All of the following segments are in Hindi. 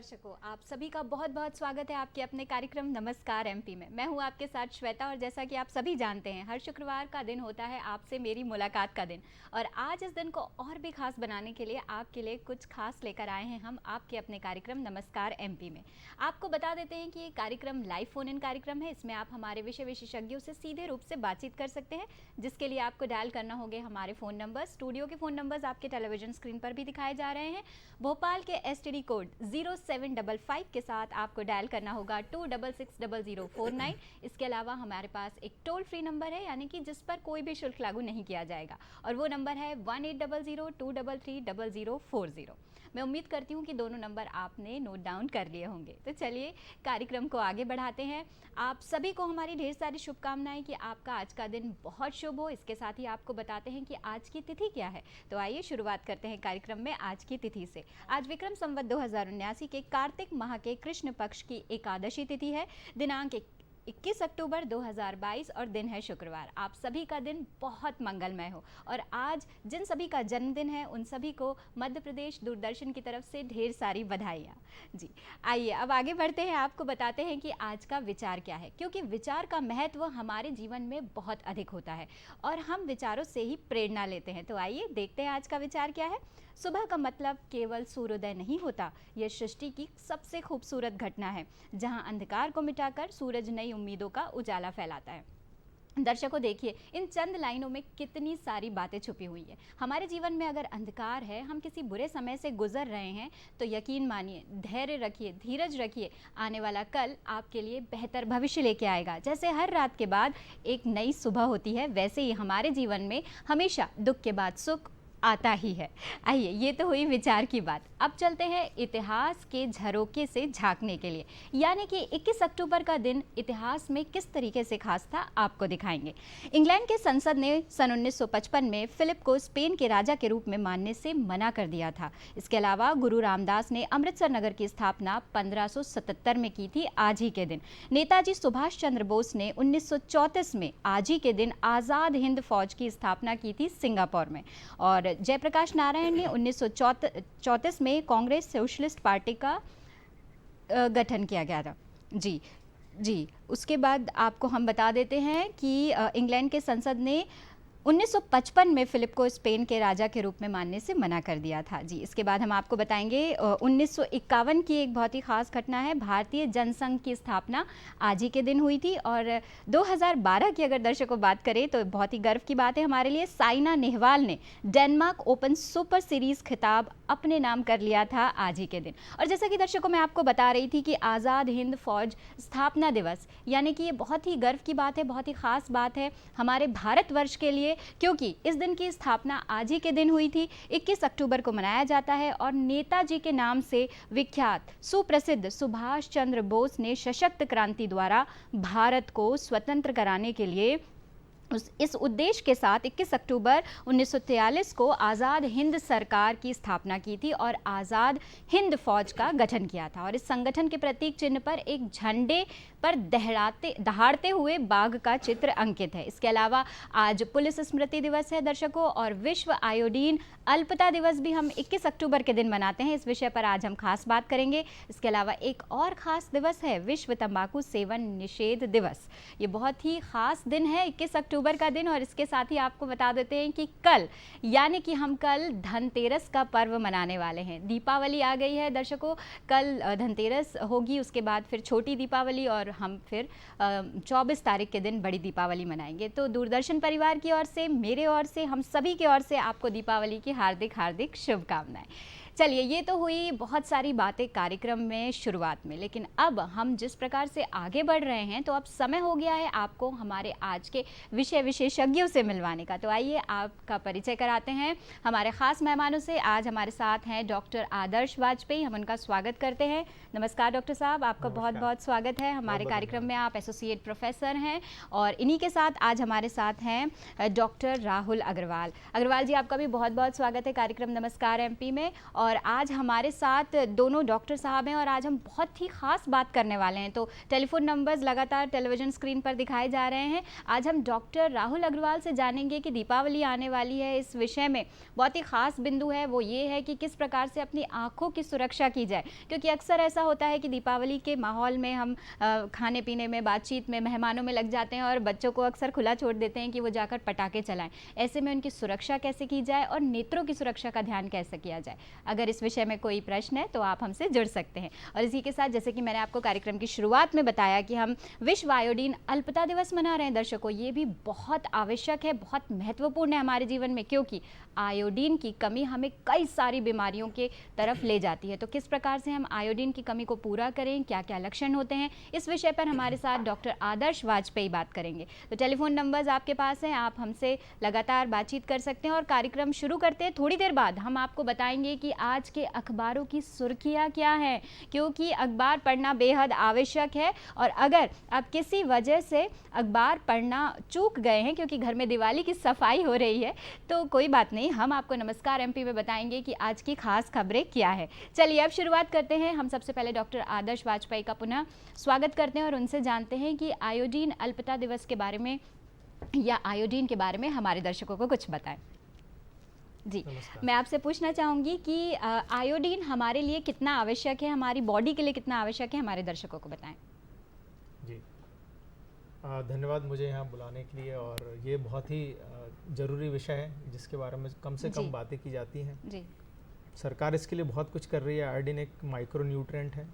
दर्शकों, आप सभी का बहुत बहुत स्वागत है आपके अपने कार्यक्रम नमस्कार एमपी में। मैं हूं आपके साथ श्वेता और जैसा कि आप सभी जानते हैं हर शुक्रवार का दिन होता है आपसे मेरी मुलाकात का दिन। और आज इस दिन को और भी खास बनाने के लिए आपके लिए कुछ खास लेकर आए हैं हम आपके अपने कार्यक्रम नमस्कार एमपी में। आपको बता देते हैं कि ये कार्यक्रम लाइव फोन इन कार्यक्रम है। इसमें आप हमारे विषय विशेषज्ञों से सीधे रूप से बातचीत कर सकते हैं, जिसके लिए आपको डायल करना होगा हमारे फ़ोन नंबर। स्टूडियो के फ़ोन नंबर्स आपके टेलीविजन स्क्रीन पर भी दिखाए जा रहे हैं। भोपाल के एसटीडी कोड 0755 के साथ आपको डायल करना होगा 26600049। इसके अलावा हमारे पास एक टोल फ्री नंबर है, यानी कि जिस पर कोई भी शुल्क लागू नहीं किया जाएगा, और वो नंबर है 1800233040। मैं उम्मीद करती हूँ कि दोनों नंबर आपने नोट डाउन कर लिए होंगे। तो चलिए कार्यक्रम को आगे बढ़ाते हैं। आप सभी को हमारी ढेर सारी शुभकामनाएं कि आपका आज का दिन बहुत शुभ हो। इसके साथ ही आपको बताते हैं कि आज की तिथि क्या है। तो आइए शुरुआत करते हैं कार्यक्रम में आज की तिथि से। आज विक्रम संवत 2079 के कार्तिक माह के कृष्ण पक्ष की एकादशी तिथि है। दिनांक 21 अक्टूबर 2022 और दिन है शुक्रवार। आप सभी का दिन बहुत मंगलमय हो। और आज जिन सभी का जन्मदिन है उन सभी को मध्य प्रदेश दूरदर्शन की तरफ से ढेर सारी बधाइयाँ। जी आइए अब आगे बढ़ते हैं। आपको बताते हैं कि आज का विचार क्या है, क्योंकि विचार का महत्व हमारे जीवन में बहुत अधिक होता है और हम विचारों से ही प्रेरणा लेते हैं। तो आइए देखते हैं आज का विचार क्या है। सुबह का मतलब केवल सूर्योदय नहीं होता, यह सृष्टि की सबसे खूबसूरत घटना है, जहां अंधकार को मिटाकर सूरज नई उम्मीदों का उजाला फैलाता है। दर्शकों देखिए, इन चंद लाइनों में कितनी सारी बातें छुपी हुई है। हमारे जीवन में अगर अंधकार है, हम किसी बुरे समय से गुजर रहे हैं, तो यकीन मानिए, धैर्य रखिए, धीरज रखिए, आने वाला कल आपके लिए बेहतर भविष्य लेके आएगा। जैसे हर रात के बाद एक नई सुबह होती है, वैसे ही हमारे जीवन में हमेशा दुख के बाद सुख आता ही है। आइए, ये तो हुई विचार की बात। अब चलते हैं इतिहास के झरोके से झांकने के लिए, यानी कि 21 अक्टूबर का दिन इतिहास में किस तरीके से खास था आपको दिखाएंगे। इंग्लैंड के संसद ने सन 1955 में फिलिप को स्पेन के राजा के रूप में मानने से मना कर दिया था। इसके अलावा गुरु रामदास ने अमृतसर नगर की स्थापना 1577 में की थी आज ही के दिन। नेताजी सुभाष चंद्र बोस ने 1934 में आज ही के दिन आज़ाद हिंद फौज की स्थापना की थी सिंगापुर में। और जयप्रकाश नारायण ने 1934 में कांग्रेस सोशलिस्ट पार्टी का गठन किया गया था। जी उसके बाद आपको हम बता देते हैं कि इंग्लैंड के संसद ने 1955 में फिलिप को स्पेन के राजा के रूप में मानने से मना कर दिया था। जी इसके बाद हम आपको बताएंगे 1951 की एक बहुत ही खास घटना है। भारतीय जनसंघ की स्थापना आज ही के दिन हुई थी। और 2012 की अगर दर्शकों बात करें तो बहुत ही गर्व की बात है हमारे लिए। साइना नेहवाल ने डेनमार्क ओपन सुपर सीरीज खिताब अपने नाम कर लिया था आज ही के दिन। और जैसा कि दर्शकों मैं आपको बता रही थी कि आज़ाद हिंद फौज स्थापना दिवस, यानी कि ये बहुत ही गर्व की बात है, बहुत ही खास बात है हमारे भारतवर्ष के लिए, क्योंकि इस दिन की स्थापना आज ही के दिन हुई थी। 21 अक्टूबर को मनाया जाता है और नेताजी के नाम से विख्यात सुप्रसिद्ध सुभाष चंद्र बोस ने सशक्त क्रांति द्वारा भारत को स्वतंत्र कराने के लिए इस उद्देश्य के साथ 21 अक्टूबर 1943 को आज़ाद हिंद सरकार की स्थापना की थी और आज़ाद हिंद फौज का गठन किया था। और इस संगठन के प्रतीक चिन्ह पर एक झंडे पर दहाड़ते हुए बाघ का चित्र अंकित है। इसके अलावा आज पुलिस स्मृति दिवस है दर्शकों, और विश्व आयोडीन अल्पता दिवस भी हम 21 अक्टूबर के दिन मनाते हैं। इस विषय पर आज हम खास बात करेंगे। इसके अलावा एक और खास दिवस है विश्व तंबाकू सेवन निषेध दिवस। ये बहुत ही खास दिन है 21 अक्टूबर का दिन। और इसके साथ ही आपको बता देते हैं कि कल, यानी कि हम कल धनतेरस का पर्व मनाने वाले हैं। दीपावली आ गई है दर्शकों, कल धनतेरस होगी, उसके बाद फिर छोटी दीपावली और हम फिर 24 तारीख के दिन बड़ी दीपावली मनाएंगे। तो दूरदर्शन परिवार की ओर से, मेरे ओर से, हम सभी की ओर से आपको दीपावली की हार्दिक हार्दिक शुभकामनाएं। चलिए, ये तो हुई बहुत सारी बातें कार्यक्रम में शुरुआत में, लेकिन अब हम जिस प्रकार से आगे बढ़ रहे हैं तो अब समय हो गया है आपको हमारे आज के विषय विशेषज्ञों से मिलवाने का। तो आइए आपका परिचय कराते हैं हमारे खास मेहमानों से। आज हमारे साथ हैं डॉक्टर आदर्श वाजपेयी, हम उनका स्वागत करते हैं। नमस्कार डॉक्टर साहब, आपका बहुत बहुत स्वागत है हमारे कार्यक्रम में। आप एसोसिएट प्रोफेसर हैं। और इन्हीं के साथ आज हमारे साथ हैं डॉक्टर राहुल अग्रवाल। अग्रवाल जी, आपका भी बहुत बहुत स्वागत है कार्यक्रम नमस्कार एमपी में। और आज हमारे साथ दोनों डॉक्टर साहब हैं और आज हम बहुत ही ख़ास बात करने वाले हैं। तो टेलीफोन नंबर्स लगातार टेलीविज़न स्क्रीन पर दिखाए जा रहे हैं। आज हम डॉक्टर राहुल अग्रवाल से जानेंगे कि दीपावली आने वाली है, इस विषय में बहुत ही ख़ास बिंदु है, वो ये है कि किस प्रकार से अपनी आँखों की सुरक्षा की जाए। क्योंकि अक्सर ऐसा होता है कि दीपावली के माहौल में हम खाने पीने में, बातचीत में, मेहमानों में लग जाते हैं और बच्चों को अक्सर खुला छोड़ देते हैं कि वो जाकर पटाखे चलाएं। ऐसे में उनकी सुरक्षा कैसे की जाए और नेत्रों की सुरक्षा का ध्यान कैसे किया जाए। अगर इस विषय में कोई प्रश्न है तो आप हमसे जुड़ सकते हैं। और इसी के साथ जैसे कि मैंने आपको कार्यक्रम की शुरुआत में बताया कि हम विश्व आयोडीन अल्पता दिवस मना रहे हैं। दर्शकों, ये भी बहुत आवश्यक है, बहुत महत्वपूर्ण है हमारे जीवन में, क्योंकि आयोडीन की कमी हमें कई सारी बीमारियों के तरफ ले जाती है। तो किस प्रकार से हम आयोडीन की कमी को पूरा करें, क्या क्या लक्षण होते हैं, इस विषय पर हमारे साथ डॉक्टर आदर्श वाजपेयी बात करेंगे। तो टेलीफोन नंबर्स आपके पास हैं, आप हमसे लगातार बातचीत कर सकते हैं। और कार्यक्रम शुरू करते हैं थोड़ी देर बाद हम आपको बताएंगे कि आज के अखबारों की सुर्खियाँ क्या हैं, क्योंकि अखबार पढ़ना बेहद आवश्यक है। और अगर आप किसी वजह से अखबार पढ़ना चूक गए हैं क्योंकि घर में दिवाली की सफाई हो रही है, तो कोई बात नहीं, हम आपको नमस्कार एमपी में बताएंगे कि आज की खास खबरें क्या है। चलिए अब शुरुआत करते हैं। हम सबसे पहले डॉक्टर आदर्श वाजपेयी का पुनः स्वागत करते हैं और उनसे जानते हैं कि आयोडीन अल्पता दिवस के बारे में या आयोडीन के बारे में हमारे दर्शकों को कुछ बताएं। जी, मैं आपसे पूछना चाहूँगी कि आयोडीन हमारे लिए कितना आवश्यक है, हमारी बॉडी के लिए कितना आवश्यक है, हमारे दर्शकों को बताएं। जी, धन्यवाद मुझे यहाँ बुलाने के लिए। और ये बहुत ही ज़रूरी विषय है जिसके बारे में कम से कम बातें की जाती हैं। जी, सरकार इसके लिए बहुत कुछ कर रही है। आयोडीन एक माइक्रो न्यूट्रिएंट है,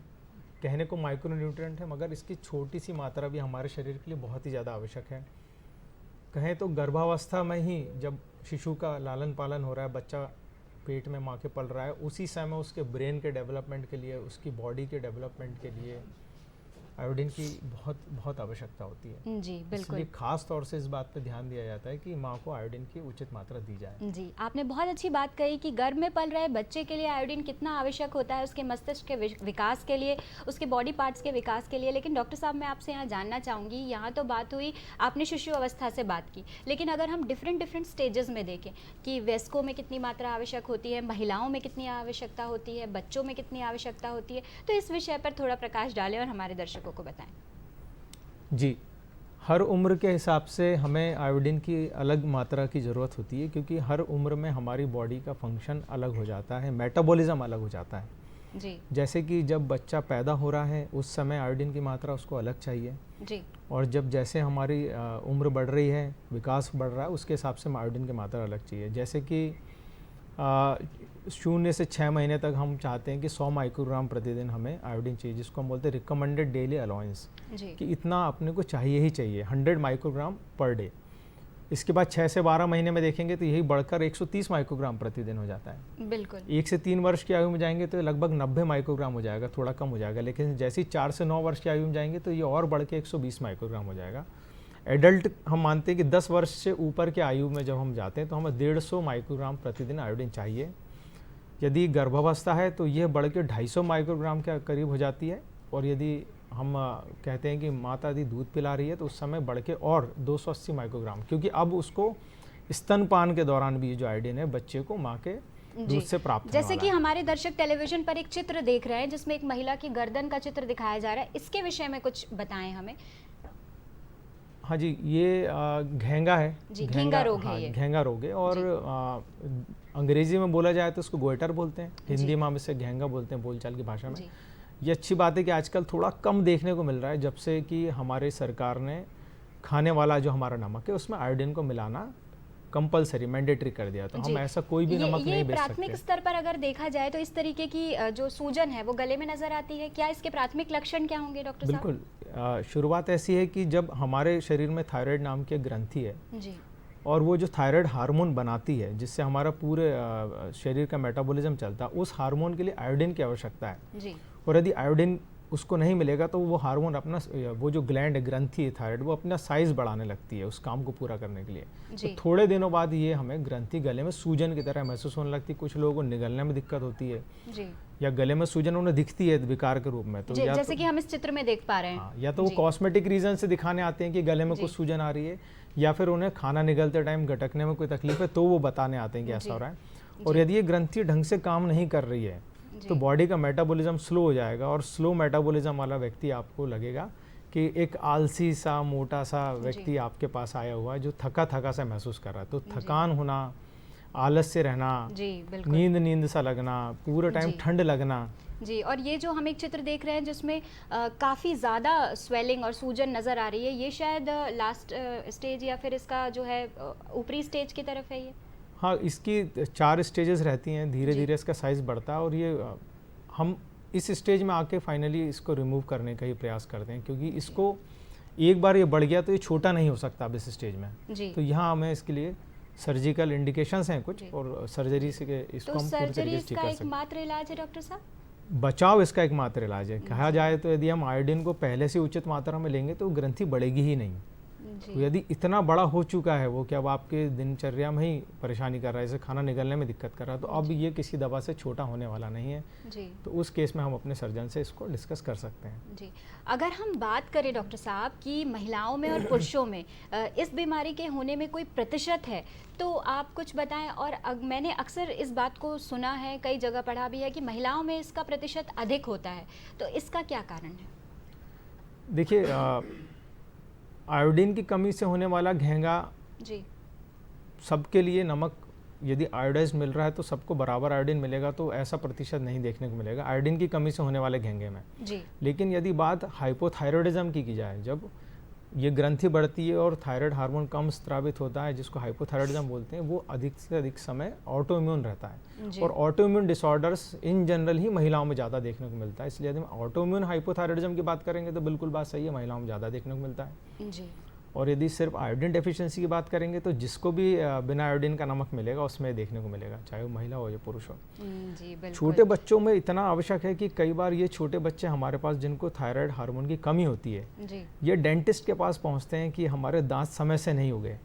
कहने को माइक्रो न्यूट्रिएंट है, मगर इसकी छोटी सी मात्रा भी हमारे शरीर के लिए बहुत ही ज़्यादा आवश्यक है। कहें तो गर्भावस्था में ही जब शिशु का लालन पालन हो रहा है, बच्चा पेट में माँ के पल रहा है, उसी समय उसके ब्रेन के डेवलपमेंट के लिए, उसकी बॉडी के डेवलपमेंट के लिए आयोडीन की बहुत बहुत आवश्यकता होती है। जी बिल्कुल, इसलिए खास तौर से इस बात पे ध्यान दिया जाता है कि माँ को आयोडीन की उचित मात्रा दी जाए। जी, आपने बहुत अच्छी बात कही कि गर्भ में पल रहे बच्चे के लिए आयोडीन कितना आवश्यक होता है, उसके मस्तिष्क के विकास के लिए, उसके बॉडी पार्ट्स के विकास के लिए। लेकिन डॉक्टर साहब, मैं आपसे यहाँ जानना चाहूँगी, यहाँ तो बात हुई, आपने शिशु अवस्था से बात की, लेकिन अगर हम डिफरेंट स्टेजेस में देखें कि वयस्कों में कितनी मात्रा आवश्यक होती है, महिलाओं में कितनी आवश्यकता होती है, बच्चों में कितनी आवश्यकता होती है, तो इस विषय पर थोड़ा प्रकाश डालें और हमारे दर्शकों को बताएं। जी, हर उम्र के हिसाब से हमें आयोडीन की अलग मात्रा की ज़रूरत होती है, क्योंकि हर उम्र में हमारी बॉडी का फंक्शन अलग हो जाता है, मेटाबॉलिज्म अलग हो जाता है। जी, जैसे कि जब बच्चा पैदा हो रहा है उस समय आयोडीन की मात्रा उसको अलग चाहिए। जी, और जब जैसे हमारी उम्र बढ़ रही है, विकास बढ़ रहा है, उसके हिसाब से आयोडीन की मात्रा अलग चाहिए। जैसे कि 0 से 6 महीने तक हम चाहते हैं कि 100 माइक्रोग्राम प्रतिदिन हमें आयोडीन चाहिए, जिसको हम बोलते हैं रिकमेंडेड डेली अलाउंस, कि इतना अपने को चाहिए ही चाहिए, 100 माइक्रोग्राम पर डे। इसके बाद 6 से 12 महीने में देखेंगे तो यही बढ़कर 130 माइक्रोग्राम प्रतिदिन हो जाता है। बिल्कुल। 1 से 3 वर्ष की आयु में जाएंगे तो लगभग 90 माइक्रोग्राम हो जाएगा, थोड़ा कम हो जाएगा। लेकिन जैसे ही 4 से 9 वर्ष की आयु में जाएंगे तो ये और बढ़ के 120 माइक्रोग्राम हो जाएगा। एडल्ट हम मानते हैं कि 10 वर्ष से ऊपर के आयु में जब हम जाते हैं तो हमें 150 माइक्रोग्राम प्रतिदिन आयोडीन चाहिए। यदि गर्भावस्था है तो यह बढ़ के 250 माइक्रोग्राम के करीब हो जाती है। और यदि हम कहते हैं कि माता यदि दूध पिला रही है तो उस समय बढ़ के और 280 माइक्रोग्राम, क्योंकि अब उसको स्तनपान के दौरान भी जो आयोडीन है बच्चे को माँ के दूध से प्राप्त जैसे कि हमारे दर्शक टेलीविजन पर एक चित्र देख रहे हैं जिसमें एक महिला की गर्दन का चित्र दिखाया जा रहा है, इसके विषय में कुछ बताएं हमें। हाँ जी, ये घेंगा है, घेंगा रोग है ये। घेंगा रोग है। और अंग्रेजी में बोला जाए तो उसको गोइटर बोलते हैं, हिंदी में हम इसे घेंगा बोलते हैं बोलचाल की भाषा में। ये अच्छी बात है कि आजकल थोड़ा कम देखने को मिल रहा है, जब से कि हमारे सरकार ने खाने वाला जो हमारा नमक है उसमें आयोडीन को मिलाना कंपलसरी मैंडेटरी कर दिया। तो हम ऐसा कोई भी नमक नहीं बेच सकते। प्राथमिक स्तर पर अगर देखा जाए तो इस तरीके की जो सूजन है वो गले में नजर आती है, क्या इसके प्राथमिक लक्षण क्या होंगे डॉक्टर साहब? बिल्कुल, शुरुआत ऐसी है कि जब हमारे शरीर में थायराइड नाम की ग्रंथि है जी, और वो जो थायराइड हार्मोन बनाती है जिससे हमारा पूरे शरीर का मेटाबॉलिज्म चलता है, उस हार्मोन के लिए आयोडीन की आवश्यकता है जी। और यदि आयोडीन उसको नहीं मिलेगा तो वो हार्मोन अपना, वो जो ग्लैंड है, ग्रंथि है थायराइड, वो अपना साइज बढ़ाने लगती है उस काम को पूरा करने के लिए। तो थोड़े दिनों बाद ये हमें ग्रंथि गले में सूजन की तरह महसूस होने लगती है। कुछ लोगों को निगलने में दिक्कत होती है जी, या गले में सूजन उन्हें दिखती है विकार के रूप में। तो या जैसे कि हम इस चित्र में देख पा रहे हैं। हाँ, या तो वो कॉस्मेटिक रीजन से दिखाने आते हैं कि गले में कुछ सूजन आ रही है, या फिर उन्हें खाना निगलते टाइम गटकने में कोई तकलीफ है तो वो बताने आते हैं कि ऐसा हो रहा है। और यदि ये ग्रंथि ढंग से काम नहीं कर रही है तो बॉडी का मेटाबॉलिज्म स्लो हो जाएगा, और स्लो मेटाबॉलिज्म वाला व्यक्ति आपको लगेगा कि एक आलसी सा मोटा सा व्यक्ति आपके पास आया हुआ है जो थका थका सा महसूस कर रहा है। तो थकान होना, आलस से रहना, नींद सा लगना, पूरे टाइम ठंड लगना। जी, और ये जो हम एक चित्र देख रहे हैं जिसमें काफ़ी ज़्यादा स्वेलिंग और सूजन नज़र आ रही है, ये शायद लास्ट स्टेज या फिर इसका जो है ऊपरी स्टेज की तरफ है ये? हाँ, इसकी 4 स्टेजेस रहती हैं, धीरे धीरे इसका साइज़ बढ़ता है, और ये हम इस स्टेज में आके फाइनली इसको रिमूव करने का ही प्रयास करते हैं, क्योंकि इसको एक बार ये बढ़ गया तो ये छोटा नहीं हो सकता अब इस स्टेज में जी। तो यहाँ हमें इसके लिए सर्जिकल इंडिकेशंस हैं कुछ, और सर्जरी से इसको तो हम पूरी तरीके से ठीक कर सकते हैं। एकमात्र इलाज है डॉक्टर साहब? बचाव इसका एकमात्र इलाज है। कहा जाए तो यदि हम आयोडीन को पहले से उचित मात्रा में लेंगे तो ग्रंथि बढ़ेगी ही नहीं। तो यदि इतना बड़ा हो चुका है वो कि अब आपके दिनचर्या में ही परेशानी कर रहा है, जैसे खाना निकलने में दिक्कत कर रहा है, तो अब ये किसी दवा से छोटा होने वाला नहीं है जी। तो उस केस में हम अपने सर्जन से इसको डिस्कस कर सकते हैं जी। अगर हम बात करें डॉक्टर साहब कि महिलाओं में और पुरुषों में इस बीमारी के होने में कोई प्रतिशत है तो आप कुछ बताएं। और मैंने अक्सर इस बात को सुना है, कई जगह पढ़ा भी है कि महिलाओं में इसका प्रतिशत अधिक होता है, तो इसका क्या कारण है? देखिए, आयोडीन की कमी से होने वाला घेंगा जी सबके लिए, नमक यदि आयोडाइज मिल रहा है तो सबको बराबर आयोडीन मिलेगा, तो ऐसा प्रतिशत नहीं देखने को मिलेगा आयोडीन की कमी से होने वाले घेंगे में जी। लेकिन यदि बात हाइपोथायरॉयडिज्म की जाए, जब ये ग्रंथि बढ़ती है और थायराइड हार्मोन कम स्रावित होता है, जिसको हाइपोथायरॉयडिज्म बोलते हैं, वो अधिक से अधिक समय ऑटो इम्यून रहता है, और autoimmune disorders in general ही महिलाओं में ज़्यादा देखने को मिलता है। इसलिए यदि हम ऑटो इम्यून हाइपोथायरॉयडिज्म की बात करेंगे तो बिल्कुल बात सही है, महिलाओं में ज़्यादा देखने को मिलता है जी। और यदि सिर्फ आयोडीन डेफिशिएंसी की बात करेंगे तो जिसको भी बिना आयोडीन का नमक मिलेगा उसमें देखने को मिलेगा, चाहे वो महिला हो या पुरुष हो जी। छोटे बच्चों में इतना आवश्यक है कि कई बार ये छोटे बच्चे हमारे पास जिनको थायराइड हार्मोन की कमी होती है जी। ये डेंटिस्ट के पास पहुंचते हैं कि हमारे दांत समय से नहीं उगे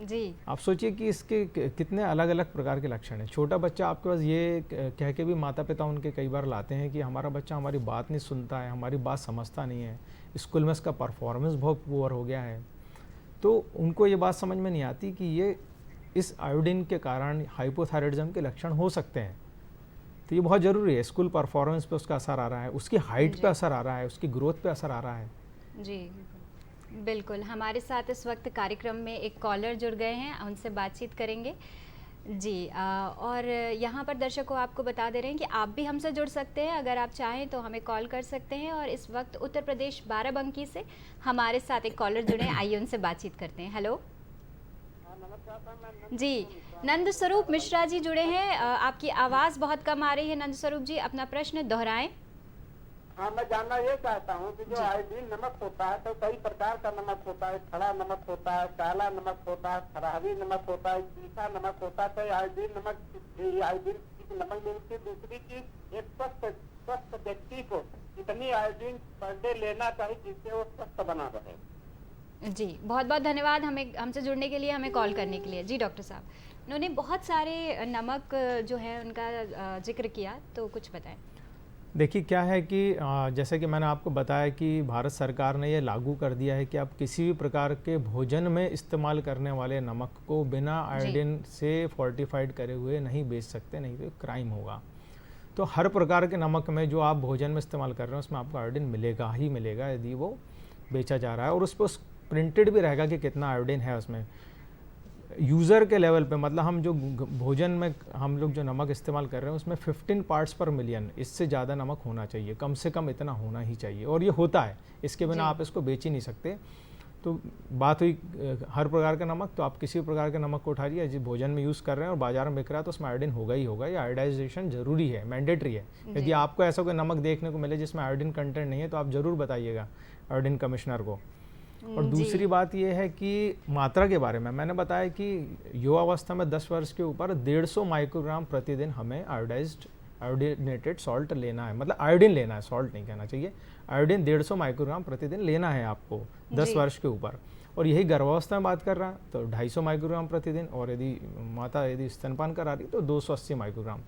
जी। आप सोचिए कि इसके कितने अलग अलग प्रकार के लक्षण हैं। छोटा बच्चा आपके पास ये कह के भी माता पिता उनके कई बार लाते हैं कि हमारा बच्चा हमारी बात नहीं सुनता है, हमारी बात समझता नहीं है, स्कूल में इसका परफॉर्मेंस बहुत पुअर हो गया है। तो उनको ये बात समझ में नहीं आती कि ये इस आयोडीन के कारण हाइपोथायरॉयडिज्म के लक्षण हो सकते हैं। तो ये बहुत ज़रूरी है। स्कूल परफॉर्मेंस पे उसका असर आ रहा है, उसकी हाइट पे असर आ रहा है, उसकी ग्रोथ पे असर आ रहा है जी। बिल्कुल, हमारे साथ इस वक्त कार्यक्रम में एक कॉलर जुड़ गए हैं, उनसे बातचीत करेंगे जी। और यहाँ पर दर्शकों आपको बता दे रहे हैं कि आप भी हमसे जुड़ सकते हैं, अगर आप चाहें तो हमें कॉल कर सकते हैं। और इस वक्त उत्तर प्रदेश बाराबंकी से हमारे साथ एक कॉलर जुड़े हैं, आइए उनसे बातचीत करते हैं। हेलो जी, नंद स्वरूप मिश्रा जी जुड़े हैं। आपकी आवाज़ बहुत कम आ रही है नंद स्वरूप जी, अपना प्रश्न दोहराएं। हाँ, मैं जानना ये चाहता हूँ कि जो आयोडीन नमक होता है तो कई प्रकार का नमक होता है, खड़ा नमक होता है, काला नमक होता है, खराबी नमक होता है, तीखा नमक होता है। तो आयोडीन नमक मिलती। दूसरी चीज, एक स्वस्थ व्यक्ति को कितनी आयोडीन पर डे लेना चाहिए जिससे वो स्वस्थ बना रहे? जी, बहुत बहुत धन्यवाद हमसे जुड़ने के लिए, हमें कॉल करने के लिए। जी डॉक्टर साहब, उन्होंने बहुत सारे नमक जो है उनका जिक्र किया, तो कुछ बताएं। देखिए, क्या है कि जैसे कि मैंने आपको बताया कि भारत सरकार ने ये लागू कर दिया है कि आप किसी भी प्रकार के भोजन में इस्तेमाल करने वाले नमक को बिना आयोडीन से फोर्टिफाइड करे हुए नहीं बेच सकते, नहीं तो क्राइम होगा। तो हर प्रकार के नमक में जो आप भोजन में इस्तेमाल कर रहे हैं उसमें आपको आयोडीन मिलेगा ही मिलेगा यदि वो बेचा जा रहा है, और उस पर प्रिंटेड भी रहेगा कि कितना आयोडीन है उसमें। यूज़र के लेवल पे, मतलब हम जो भोजन में हम लोग जो नमक इस्तेमाल कर रहे हैं उसमें 15 पार्ट्स पर मिलियन, इससे ज़्यादा नमक होना चाहिए, कम से कम इतना होना ही चाहिए, और ये होता है। इसके बिना आप इसको बेच ही नहीं सकते। तो बात हुई हर प्रकार का नमक, तो आप किसी प्रकार के नमक को उठाइए जिस भोजन में यूज़ कर रहे हैं और बाजार में बिक रहा है तो उसमें आयोडीन होगा ही होगा। ये आयोडाइजेशन जरूरी है, मैंडेटरी है। यदि आपको ऐसा कोई नमक देखने को मिले जिसमें आयोडीन कंटेंट नहीं है तो आप ज़रूर बताइएगा आयोडीन कमिश्नर को। और दूसरी बात यह है कि मात्रा के बारे में मैंने बताया कि युवावस्था में 10 वर्ष के ऊपर 150 माइक्रोग्राम प्रतिदिन हमें आयोडीनेटेड सॉल्ट लेना है, मतलब आयोडीन लेना है, सॉल्ट नहीं कहना चाहिए। आयोडीन 150 माइक्रोग्राम प्रतिदिन लेना है आपको 10 वर्ष के ऊपर। और यही गर्भावस्था में बात कर रहा है तो 250 माइक्रोग्राम प्रतिदिन, और यदि माता यदि स्तनपान करा रही तो 280 माइक्रोग्राम।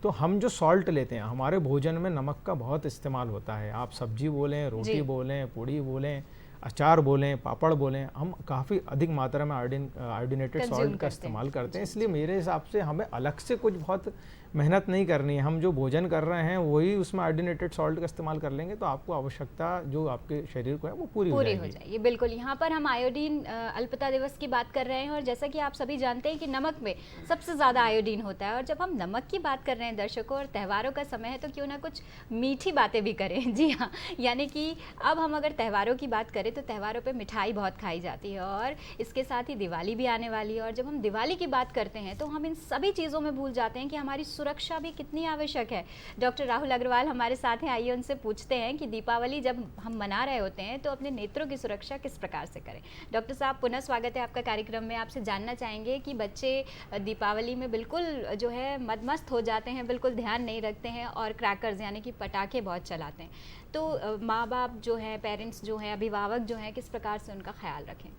तो हम जो सॉल्ट लेते हैं, हमारे भोजन में नमक का बहुत इस्तेमाल होता है। आप सब्जी बोलें, रोटी बोलें, पूड़ी बोलें, अचार बोलें, पापड़ बोलें, हम काफ़ी अधिक मात्रा में आयोडीनेटेड Consume सॉल्ट का करते हैं। इस्तेमाल करते हैं। इसलिए मेरे हिसाब से हमें अलग से कुछ बहुत मेहनत नहीं करनी है। हम जो भोजन कर रहे हैं वही उसमें आयोडीनेटेड सॉल्ट का इस्तेमाल कर लेंगे तो आपको आवश्यकता जो आपके शरीर को है वो पूरी हो जाएगी। बिल्कुल। यहाँ पर हम आयोडीन अल्पता दिवस की बात कर रहे हैं और जैसा कि आप सभी जानते हैं कि नमक में सबसे ज़्यादा आयोडीन होता है। और जब हम नमक की बात कर रहे हैं दर्शकों, और त्योहारों का समय है, तो क्यों ना कुछ मीठी बातें भी करें। जी हाँ, यानी कि अब हम अगर त्योहारों की बात करें तो त्योहारों पे मिठाई बहुत खाई जाती है और इसके साथ ही दिवाली भी आने वाली है। और जब हम दिवाली की बात करते हैं तो हम इन सभी चीज़ों में भूल जाते हैं कि हमारी सुरक्षा भी कितनी आवश्यक है। डॉक्टर राहुल अग्रवाल हमारे साथ हैं, आइए उनसे पूछते हैं कि दीपावली जब हम मना रहे होते हैं तो अपने नेत्रों की सुरक्षा किस प्रकार से करें। डॉक्टर साहब, पुनः स्वागत है आपका कार्यक्रम में। आपसे जानना चाहेंगे कि बच्चे दीपावली में बिल्कुल जो है मदमस्त हो जाते हैं, बिल्कुल ध्यान नहीं रखते हैं और क्रैकर्स यानी कि पटाखे बहुत चलाते हैं, तो माँ बाप जो हैं, पेरेंट्स जो हैं, अभिभावक जो हैं, किस प्रकार से उनका ख्याल रखें?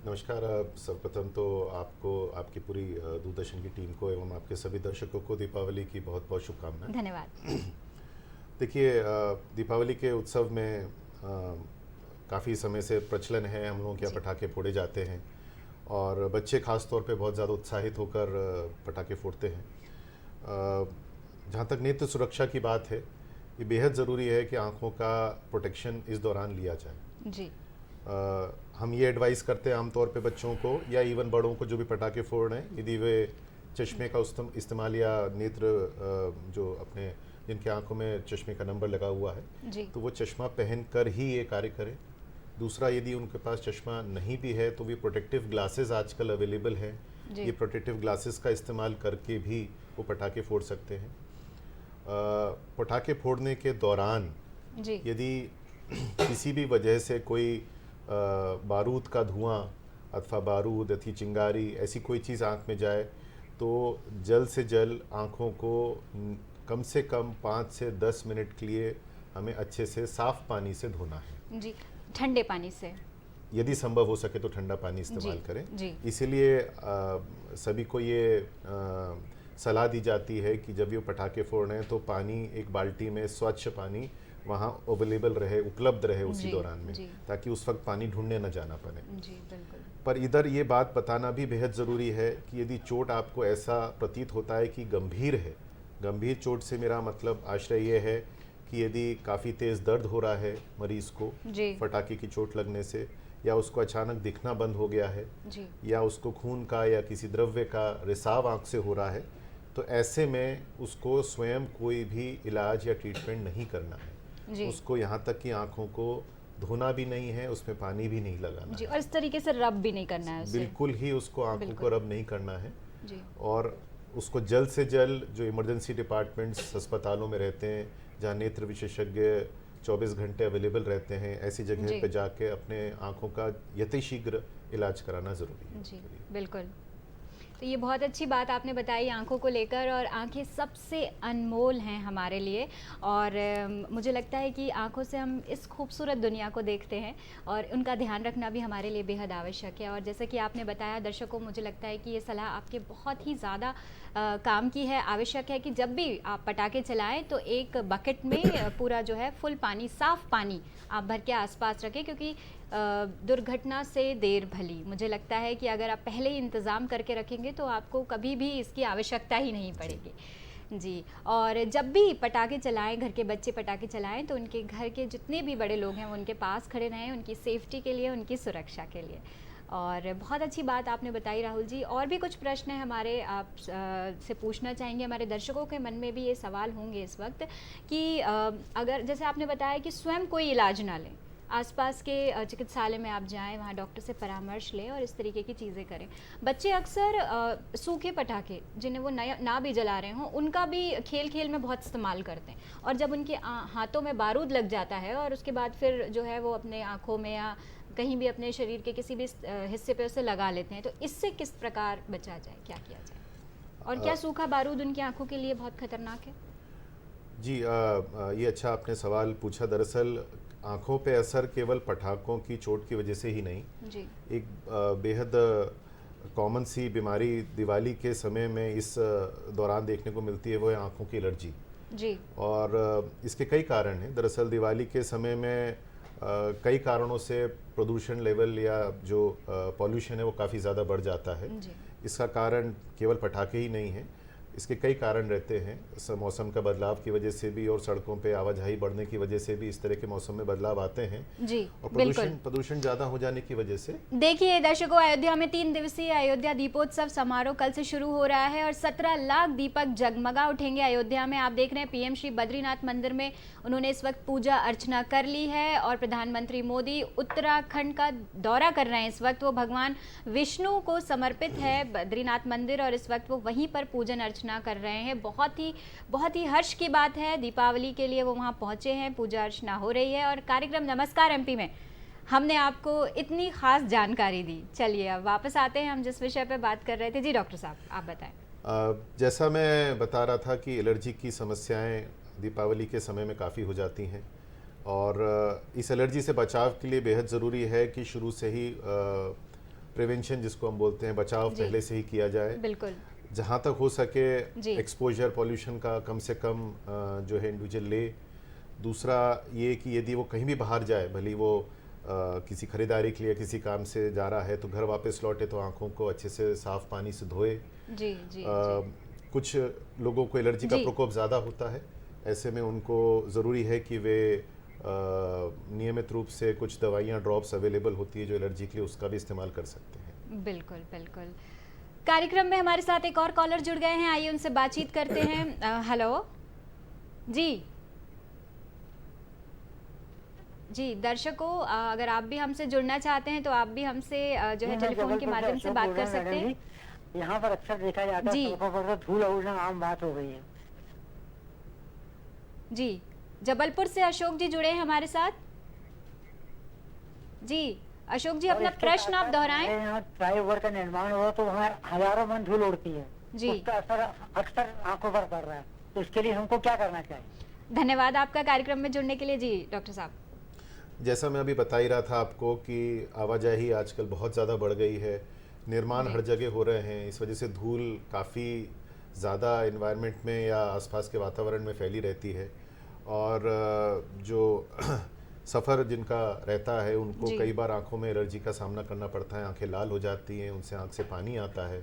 नमस्कार। सर्वप्रथम तो आपको, आपकी पूरी दूरदर्शन की टीम को एवं आपके सभी दर्शकों को दीपावली की बहुत बहुत शुभकामनाएं। धन्यवाद। देखिए, दीपावली के उत्सव में काफ़ी समय से प्रचलन है, हम लोगों के यहाँ पटाखे फोड़े जाते हैं और बच्चे ख़ास तौर पे बहुत ज़्यादा उत्साहित होकर पटाखे फोड़ते हैं। जहाँ तक नेत्र सुरक्षा की बात है, ये बेहद ज़रूरी है कि आँखों का प्रोटेक्शन इस दौरान लिया जाए। जी। हम ये एडवाइस करते हैं आमतौर पे बच्चों को या इवन बड़ों को जो भी पटाखे फोड़ रहे हैं, यदि वे चश्मे का इस्तेमाल या नेत्र जो अपने जिनके आंखों में चश्मे का नंबर लगा हुआ है जी। तो वो चश्मा पहन कर ही ये कार्य करें। दूसरा, यदि उनके पास चश्मा नहीं भी है तो भी प्रोटेक्टिव ग्लासेस आजकल अवेलेबल हैं, ये प्रोटेक्टिव ग्लासेस का इस्तेमाल करके भी वो पटाखे फोड़ सकते हैं। पटाखे फोड़ने के दौरान जी। यदि किसी भी वजह से कोई बारूद का धुआं अथवा बारूद अथी चिंगारी ऐसी कोई चीज़ आँख में जाए तो जल्द से जल्द आँखों को कम से कम 5 से 10 मिनट के लिए हमें अच्छे से साफ़ पानी से धोना है। जी, ठंडे पानी से यदि संभव हो सके तो ठंडा पानी इस्तेमाल करें। जी। इसीलिए सभी को ये सलाह दी जाती है कि जब ये पटाखे फोड़ रहे हैं तो पानी एक बाल्टी में स्वच्छ पानी वहाँ अवेलेबल रहे, उपलब्ध रहे उसी दौरान में, ताकि उस वक्त पानी ढूंढने न जाना पड़े। जी, बिल्कुल। पर इधर ये बात बताना भी बेहद ज़रूरी है कि यदि चोट आपको ऐसा प्रतीत होता है कि गंभीर है, गंभीर चोट से मेरा मतलब आश्रय ये है कि यदि काफ़ी तेज़ दर्द हो रहा है मरीज़ को पटाखे की चोट लगने से, या उसको अचानक दिखना बंद हो गया है, या उसको खून का या किसी द्रव्य का रिसाव आँख से हो रहा है, तो ऐसे में उसको स्वयं कोई भी इलाज या ट्रीटमेंट नहीं करना है। उसको यहाँ तक कि आँखों को धोना भी नहीं है, उसमें पानी भी नहीं लगाना जी, और इस तरीके से रब भी नहीं करना है उसे। बिल्कुल ही उसको आँखों को रब नहीं करना है जी। और उसको जल्द से जल्द जो इमरजेंसी डिपार्टमेंट्स अस्पतालों में रहते हैं, जहाँ नेत्र विशेषज्ञ 24 घंटे अवेलेबल रहते हैं, ऐसी जगह पे जाके अपने आँखों का यथाशीघ्र इलाज कराना ज़रूरी है। जी, बिल्कुल। तो ये बहुत अच्छी बात आपने बताई आँखों को लेकर, और आँखें सबसे अनमोल हैं हमारे लिए, और मुझे लगता है कि आँखों से हम इस खूबसूरत दुनिया को देखते हैं और उनका ध्यान रखना भी हमारे लिए बेहद आवश्यक है। और जैसा कि आपने बताया दर्शकों, मुझे लगता है कि ये सलाह आपके बहुत ही ज़्यादा काम की है। आवश्यक है कि जब भी आप पटाखे चलाएं तो एक बकेट में पूरा जो है फुल पानी, साफ़ पानी आप भर के आसपास रखें, क्योंकि दुर्घटना से देर भली। मुझे लगता है कि अगर आप पहले ही इंतज़ाम करके रखेंगे तो आपको कभी भी इसकी आवश्यकता ही नहीं पड़ेगी। जी, और जब भी पटाखे चलाएं, घर के बच्चे पटाखे चलाएं, तो उनके घर के जितने भी बड़े लोग हैं वो उनके पास खड़े रहें, उनकी सेफ्टी के लिए, उनकी सुरक्षा के लिए। और बहुत अच्छी बात आपने बताई राहुल जी। और भी कुछ प्रश्न है हमारे, आप से पूछना चाहेंगे, हमारे दर्शकों के मन में भी ये सवाल होंगे इस वक्त कि अगर जैसे आपने बताया कि स्वयं कोई इलाज ना लें, आसपास के चिकित्सालय में आप जाएं, वहाँ डॉक्टर से परामर्श लें और इस तरीके की चीज़ें करें। बच्चे अक्सर सूखे पटाखे जिन्हें वो ना भी जला रहे हों, उनका भी खेल खेल में बहुत इस्तेमाल करते हैं, और जब उनके हाथों में बारूद लग जाता है और उसके बाद फिर जो है वो अपने आँखों में या कहीं भी अपने शरीर के किसी भी हिस्से पे उसे लगा लेते हैं, तो इससे किस प्रकार बचा जाए, क्या किया जाए, और क्या सूखा बारूद उनकी आँखों के लिए बहुत खतरनाक है? जी, ये अच्छा आपने सवाल पूछा। दरअसल आँखों पे असर केवल पटाखों की चोट की वजह से ही नहीं, जी। एक बेहद कॉमन सी बीमारी दिवाली के समय में इस दौरान देखने को मिलती है, वो है आँखों की एलर्जी। जी। और इसके कई कारण हैं। दरअसल दिवाली के समय में कई कारणों से प्रदूषण लेवल या जो पॉल्यूशन है वो काफ़ी ज़्यादा बढ़ जाता है। जी। इसका कारण केवल पटाखे ही नहीं हैं, इसके कई कारण रहते हैं। मौसम का बदलाव की वजह से भी और सड़कों पे आवाजाही बढ़ने की वजह से भी इस तरह के मौसम में बदलाव आते हैं। जी, और बिल्कुल। प्रदूषण ज़्यादा हो जाने की वजह से देखिए दर्शकों, अयोध्या में 3 दिवसीय अयोध्या दीपोत्सव समारोह कल से शुरू हो रहा है और 17 लाख दीपक जगमगा उठेंगे अयोध्या में। आप देख रहे हैं पीएम श्री बद्रीनाथ मंदिर में उन्होंने इस वक्त पूजा अर्चना कर ली है और प्रधानमंत्री मोदी उत्तराखंड का दौरा कर रहे हैं। इस वक्त वो भगवान विष्णु को समर्पित है बद्रीनाथ मंदिर और इस वक्त वो वहीं पर पूजन अर्चना कर रहे हैं। बहुत ही हर्ष की बात है, दीपावली के लिए वो वहाँ पहुँचे हैं, पूजा अर्चना हो रही है। और कार्यक्रम नमस्कार एमपी में हमने आपको इतनी खास जानकारी दी। चलिए अब वापस आते हैं हम जिस विषय पे बात कर रहे थे। जी डॉक्टर साहब आप बताएं। जैसा मैं बता रहा था कि एलर्जी की समस्याएं दीपावली के समय में काफ़ी हो जाती हैं और इस एलर्जी से बचाव के लिए बेहद ज़रूरी है कि शुरू से ही प्रिवेंशन जिसको हम बोलते हैं, बचाव पहले से ही किया जाए। बिल्कुल। जहाँ तक हो सके जी। एक्सपोजर पॉल्यूशन का कम से कम जो है इंडिविजुअल ले। दूसरा ये कि यदि वो कहीं भी बाहर जाए, भले वो किसी खरीदारी के लिए किसी काम से जा रहा है, तो घर वापस लौटे तो आंखों को अच्छे से साफ पानी से धोए। जी जी, कुछ लोगों को एलर्जी का प्रकोप ज़्यादा होता है, ऐसे में उनको ज़रूरी है कि वे नियमित रूप से कुछ दवाइयाँ ड्रॉप्स अवेलेबल होती है जो एलर्जी के लिए, उसका भी इस्तेमाल कर सकते हैं। बिल्कुल बिल्कुल। कार्यक्रम में हमारे साथ एक और कॉलर जुड़ गए हैं, आइए उनसे बातचीत करते हैं। हेलो जी जी दर्शकों, अगर आप भी हमसे जुड़ना चाहते हैं तो आप भी हमसे जो है टेलीफोन के माध्यम से बात कर सकते हैं। यहाँ पर अक्सर देखा जाता है सड़कों पर तो धूल उड़ना आम बात हो गई है। जी, जबलपुर से अशोक जी जुड़े हैं हमारे साथ। जी अशोक जी, अपना प्रश्न आप दोहराएं। यहाँ फ्लाईओवर का निर्माण हुआ तो वहाँ हजारों मन धूल उड़ती है जी, उसका असर अक्सर आंखों पर पड़ रहा है, तो इसके लिए हमको क्या करना चाहिए? धन्यवाद आपका कार्यक्रम में जुड़ने के लिए। जी डॉक्टर साहब, जैसा मैं अभी बता ही रहा था आपको कि आवाजाही आजकल बहुत ज़्यादा बढ़ गई है, निर्माण हर जगह हो रहे हैं, इस वजह से धूल काफ़ी ज़्यादा एनवायरनमेंट में या आसपास के वातावरण में फैली रहती है और जो सफ़र जिनका रहता है उनको कई बार आंखों में एलर्जी का सामना करना पड़ता है, आंखें लाल हो जाती हैं, उनसे आंख से पानी आता है।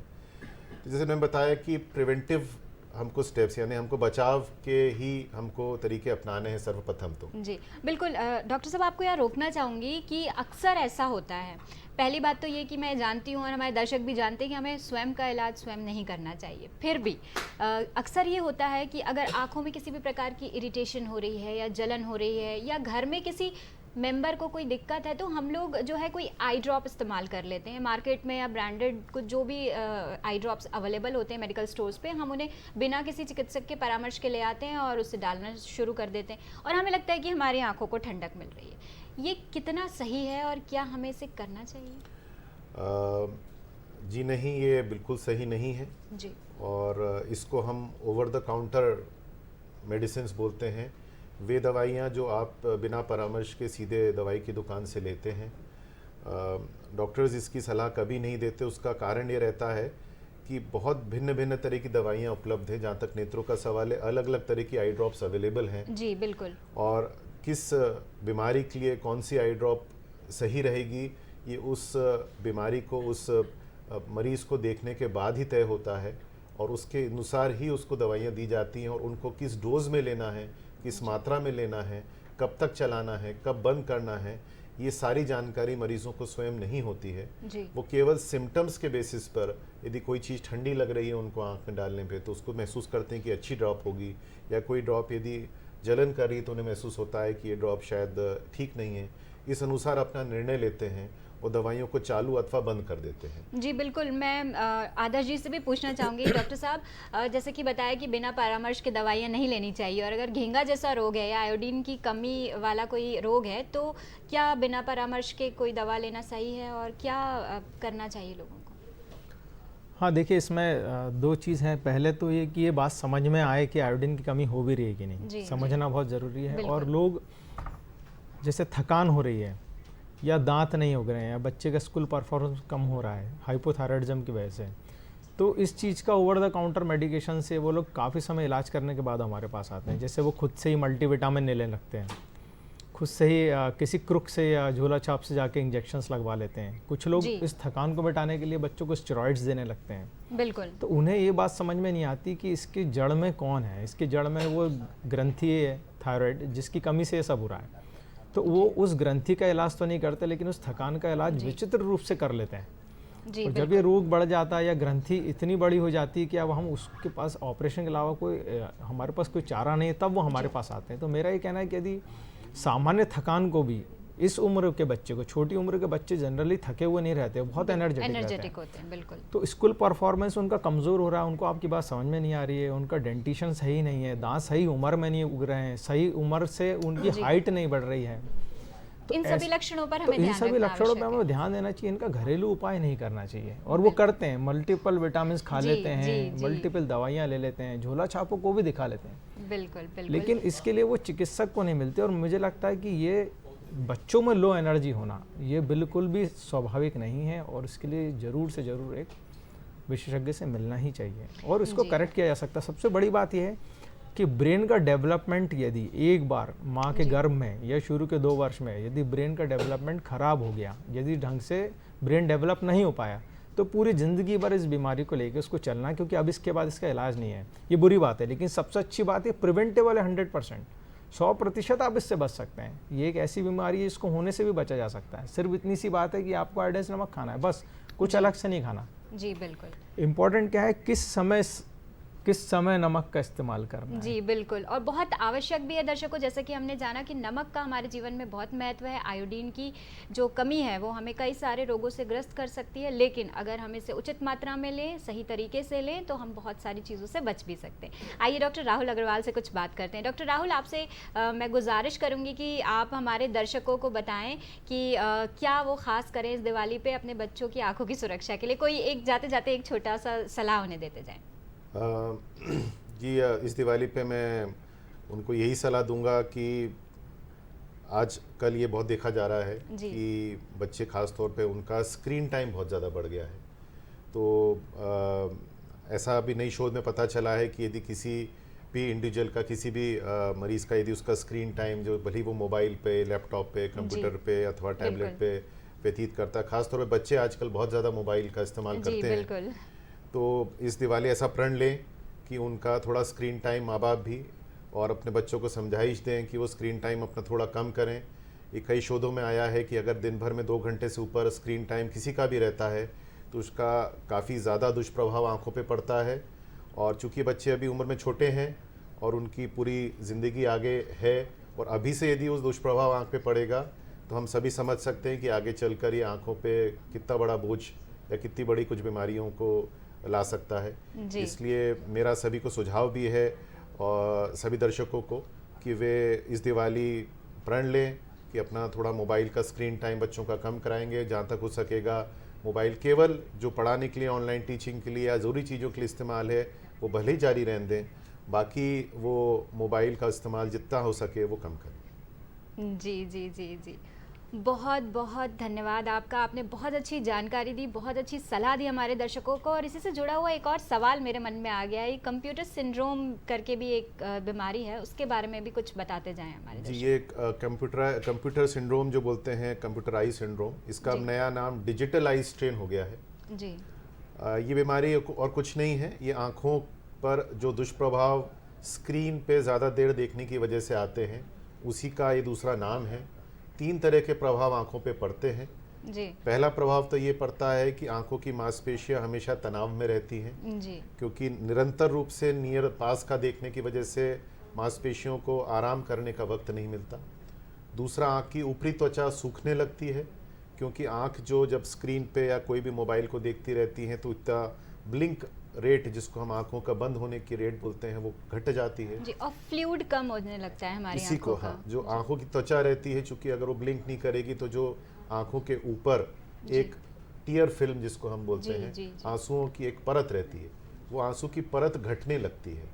तो जैसे मैंने बताया कि प्रिवेंटिव हमको स्टेप्स यानी हमको बचाव के ही हमको तरीके अपनाने हैं सर्वप्रथम तो। जी बिल्कुल। डॉक्टर साहब, आपको यहाँ रोकना चाहूँगी कि अक्सर ऐसा होता है, पहली बात तो ये कि मैं जानती हूँ और हमारे दर्शक भी जानते हैं कि हमें स्वयं का इलाज स्वयं नहीं करना चाहिए, फिर भी अक्सर ये होता है कि अगर आँखों में किसी भी प्रकार की इरिटेशन हो रही है या जलन हो रही है या घर में किसी मेंबर को कोई दिक्कत है तो हम लोग जो है कोई आई ड्रॉप इस्तेमाल कर लेते हैं। मार्केट में या ब्रांडेड कुछ जो भी आई ड्रॉप्स अवेलेबल होते हैं मेडिकल स्टोर्स पे, हम उन्हें बिना किसी चिकित्सक के परामर्श के ले आते हैं और उससे डालना शुरू कर देते हैं और हमें लगता है कि हमारी आंखों को ठंडक मिल रही है। ये कितना सही है और क्या हमें इसे करना चाहिए? जी नहीं, ये बिल्कुल सही नहीं है जी, और इसको हम ओवर द काउंटर मेडिसिन बोलते हैं। वे दवाइयाँ जो आप बिना परामर्श के सीधे दवाई की दुकान से लेते हैं, डॉक्टर्स इसकी सलाह कभी नहीं देते। उसका कारण ये रहता है कि बहुत भिन्न भिन्न तरह की दवाइयाँ उपलब्ध हैं। जहाँ तक नेत्रों का सवाल है, अलग अलग तरह की आई ड्रॉप्स अवेलेबल हैं। जी बिल्कुल। और किस बीमारी के लिए कौन सी आई ड्रॉप सही रहेगी, ये उस बीमारी को, उस मरीज़ को देखने के बाद ही तय होता है और उसके अनुसार ही उसको दवाइयाँ दी जाती हैं और उनको किस डोज में लेना है, किस मात्रा में लेना है, कब तक चलाना है, कब बंद करना है, ये सारी जानकारी मरीजों को स्वयं नहीं होती है। वो केवल सिम्टम्स के बेसिस पर, यदि कोई चीज़ ठंडी लग रही है उनको आंख में डालने पे तो उसको महसूस करते हैं कि अच्छी ड्रॉप होगी, या कोई ड्रॉप यदि जलन कर रही है तो उन्हें महसूस होता है कि ये ड्रॉप शायद ठीक नहीं है। इस अनुसार अपना निर्णय लेते हैं और दवाइयों को चालू अथवा बंद कर देते हैं। जी बिल्कुल। मैं आदर्श जी से भी पूछना चाहूँगी डॉक्टर साहब, जैसे कि बताया कि बिना परामर्श के दवाइयाँ नहीं लेनी चाहिए और अगर घेंगा जैसा रोग है या आयोडीन की कमी वाला कोई रोग है तो क्या बिना परामर्श के कोई दवा लेना सही है और क्या करना चाहिए लोगों को? हाँ देखिए, इसमें दो चीज़ हैं। पहले तो ये कि ये बात समझ में आए कि आयोडीन की कमी हो भी रही है कि नहीं, समझना बहुत ज़रूरी है। और लोग जैसे थकान हो रही है या दांत नहीं उग रहे हैं या बच्चे का स्कूल परफॉर्मेंस कम हो रहा है हाइपोथायराइडिज्म की वजह से, तो इस चीज़ का ओवर द काउंटर मेडिकेशन से वो लोग काफ़ी समय इलाज करने के बाद हमारे पास आते हैं। जैसे वो खुद से ही मल्टीविटामिन लेने लगते हैं खुद से ही किसी क्रुक से या झोला छाप से जाके इंजेक्शंस लगवा लेते हैं। कुछ लोग जी। इस थकान को मिटाने के लिए बच्चों को स्टेरॉइड्स देने लगते हैं। बिल्कुल। तो उन्हें ये बात समझ में नहीं आती कि इसकी जड़ में कौन है। इसकी जड़ में वो ग्रंथि है थायराइड, जिसकी कमी से ये सब हो रहा है। तो वो उस ग्रंथि का इलाज तो नहीं करते, लेकिन उस थकान का इलाज जी। विचित्र रूप से कर लेते हैं। जी और जब ये रोग बढ़ जाता है या ग्रंथि इतनी बड़ी हो जाती है कि अब हम उसके पास ऑपरेशन के अलावा कोई हमारे पास कोई चारा नहीं है, तब वो हमारे पास आते हैं। तो मेरा ये कहना है कि यदि सामान्य थकान को भी इस उम्र के बच्चे को, छोटी उम्र के बच्चे जनरली थके हुए नहीं रहते, बहुत एनर्जेटिक रहते हैं। होते हैं। बिल्कुल। तो स्कूल परफॉर्मेंस उनका कमज़ोर हो रहा है, उनको आपकी बात समझ में नहीं आ रही है, उनका डेंटिशन सही नहीं है, दांत सही उम्र में नहीं उग रहे हैं, सही उम्र से उनकी हाइट नहीं बढ़ रही है। इन सभी लक्षणों पर तो हमें इन ध्यान सभी रखना लक्षणों पे आवश्यक हमें ध्यान देना चाहिए। इनका घरेलू उपाय नहीं करना चाहिए, और वो करते हैं। मल्टीपल विटामिन खा जी, लेते जी, हैं, जी। मल्टीपल दवाइयाँ ले लेते हैं, झोला छापों को भी दिखा लेते हैं, है। बिल्कुल बिल्कुल। लेकिन इसके लिए वो चिकित्सक को नहीं मिलते। और मुझे लगता है कि ये बच्चों में लो एनर्जी होना ये बिल्कुल भी स्वाभाविक नहीं है, और इसके लिए ज़रूर से ज़रूर एक विशेषज्ञ से मिलना ही चाहिए, और इसको जी। करेक्ट किया जा सकता है। सबसे बड़ी बात यह है कि ब्रेन का डेवलपमेंट यदि एक बार माँ के गर्भ में या शुरू के 2 वर्ष में यदि ब्रेन का डेवलपमेंट खराब हो गया, यदि ढंग से ब्रेन डेवलप नहीं हो पाया, तो पूरी ज़िंदगी भर इस बीमारी को लेकर उसको चलना है, क्योंकि अब इसके बाद इसका इलाज नहीं है। ये बुरी बात है, लेकिन सबसे अच्छी बात है प्रिवेंटेबल है 100%। 100% आप इससे बच सकते हैं। ये एक ऐसी बीमारी है, इसको होने से भी बचा जा सकता है। सिर्फ इतनी सी बात है कि आपको आयोडाइज नमक खाना है, बस कुछ अलग से नहीं खाना। जी बिल्कुल। इम्पोर्टेंट क्या है, किस समय नमक का इस्तेमाल करना है। जी बिल्कुल, और बहुत आवश्यक भी है दर्शकों। जैसे कि हमने जाना कि नमक का हमारे जीवन में बहुत महत्व है। आयोडीन की जो कमी है वो हमें कई सारे रोगों से ग्रस्त कर सकती है, लेकिन अगर हम इसे उचित मात्रा में लें, सही तरीके से लें, तो हम बहुत सारी चीज़ों से बच भी सकते हैं। आइए डॉक्टर राहुल अग्रवाल से कुछ बात करते हैं। डॉक्टर राहुल, आपसे मैं गुजारिश करूँगी कि आप हमारे दर्शकों को बताएं कि क्या वो खास करें इस दिवाली पे अपने बच्चों की आंखों की सुरक्षा के लिए। कोई एक जाते जाते एक छोटा सा सलाह उन्हें देते जाएं। जी, इस दिवाली पे मैं उनको यही सलाह दूंगा कि आज कल ये बहुत देखा जा रहा है कि बच्चे ख़ास तौर पे उनका स्क्रीन टाइम बहुत ज़्यादा बढ़ गया है। तो ऐसा अभी नई शोध में पता चला है कि यदि किसी भी इंडिविजुअल का, किसी भी मरीज़ का यदि उसका स्क्रीन टाइम जो भले वो मोबाइल पे, लैपटॉप पे, कंप्यूटर पे अथवा टैबलेट पे व्यतीत करता है, ख़ास तौर पे बच्चे आजकल बहुत ज़्यादा मोबाइल का इस्तेमाल करते हैं। तो इस दिवाली ऐसा प्रण लें कि उनका थोड़ा स्क्रीन टाइम, माँ बाप भी और अपने बच्चों को समझाइश दें कि वो स्क्रीन टाइम अपना थोड़ा कम करें। ये कई शोधों में आया है कि अगर दिन भर में 2 घंटे से ऊपर स्क्रीन टाइम किसी का भी रहता है तो उसका काफ़ी ज़्यादा दुष्प्रभाव आंखों पे पड़ता है। और चूँकि बच्चे अभी उम्र में छोटे हैं और उनकी पूरी ज़िंदगी आगे है, और अभी से यदि उस दुष्प्रभाव आँख पे पड़ेगा तो हम सभी समझ सकते हैं कि आगे चलकर ये आँखों पे कितना बड़ा बोझ या कितनी बड़ी कुछ बीमारियों को ला सकता है। इसलिए मेरा सभी को सुझाव भी है और सभी दर्शकों को कि वे इस दिवाली प्रण लें कि अपना थोड़ा मोबाइल का स्क्रीन टाइम बच्चों का कम कराएंगे। जहाँ तक हो सकेगा मोबाइल केवल जो पढ़ाने के लिए, ऑनलाइन टीचिंग के लिए या ज़रूरी चीज़ों के लिए इस्तेमाल है वो भले ही जारी रहने दें, बाकी वो मोबाइल का इस्तेमाल जितना हो सके वो कम करें। जी जी जी जी, बहुत बहुत धन्यवाद आपका। आपने बहुत अच्छी जानकारी दी, बहुत अच्छी सलाह दी हमारे दर्शकों को। और इसी से जुड़ा हुआ एक और सवाल मेरे मन में आ गया है। कंप्यूटर सिंड्रोम करके भी एक बीमारी है, उसके बारे में भी कुछ बताते जाएं हमारे जी। ये कंप्यूटर सिंड्रोम जो बोलते हैं, कंप्यूटर आई सिंड्रोम, इसका अब नया नाम डिजिटल आई स्ट्रेन हो गया है जी। ये बीमारी और कुछ नहीं है, ये आँखों पर जो दुष्प्रभाव स्क्रीन पे ज़्यादा देर देखने की वजह से आते हैं उसी का ये दूसरा नाम है। 3 तरह के प्रभाव आंखों पे पड़ते हैं जी। पहला प्रभाव तो ये पड़ता है कि आंखों की मांसपेशियां हमेशा तनाव में रहती हैं जी। क्योंकि निरंतर रूप से नियर पास का देखने की वजह से मांसपेशियों को आराम करने का वक्त नहीं मिलता। दूसरा, आँख की ऊपरी त्वचा सूखने लगती है क्योंकि आँख जो जब स्क्रीन पे या कोई भी मोबाइल को देखती रहती हैं तो इतना ब्लिंक रेट, जिसको हम आंखों का बंद होने की रेट बोलते हैं, वो घट जाती है जी। और फ्लूइड कम होने लगता है हमारी इसी को। हाँ, जो आंखों की त्वचा रहती है, चूंकि अगर वो ब्लिंक नहीं करेगी तो जो आंखों के ऊपर एक टीयर फिल्म जिसको हम बोलते हैं, आंसुओं की एक परत रहती है, वो आंसू की परत घटने लगती है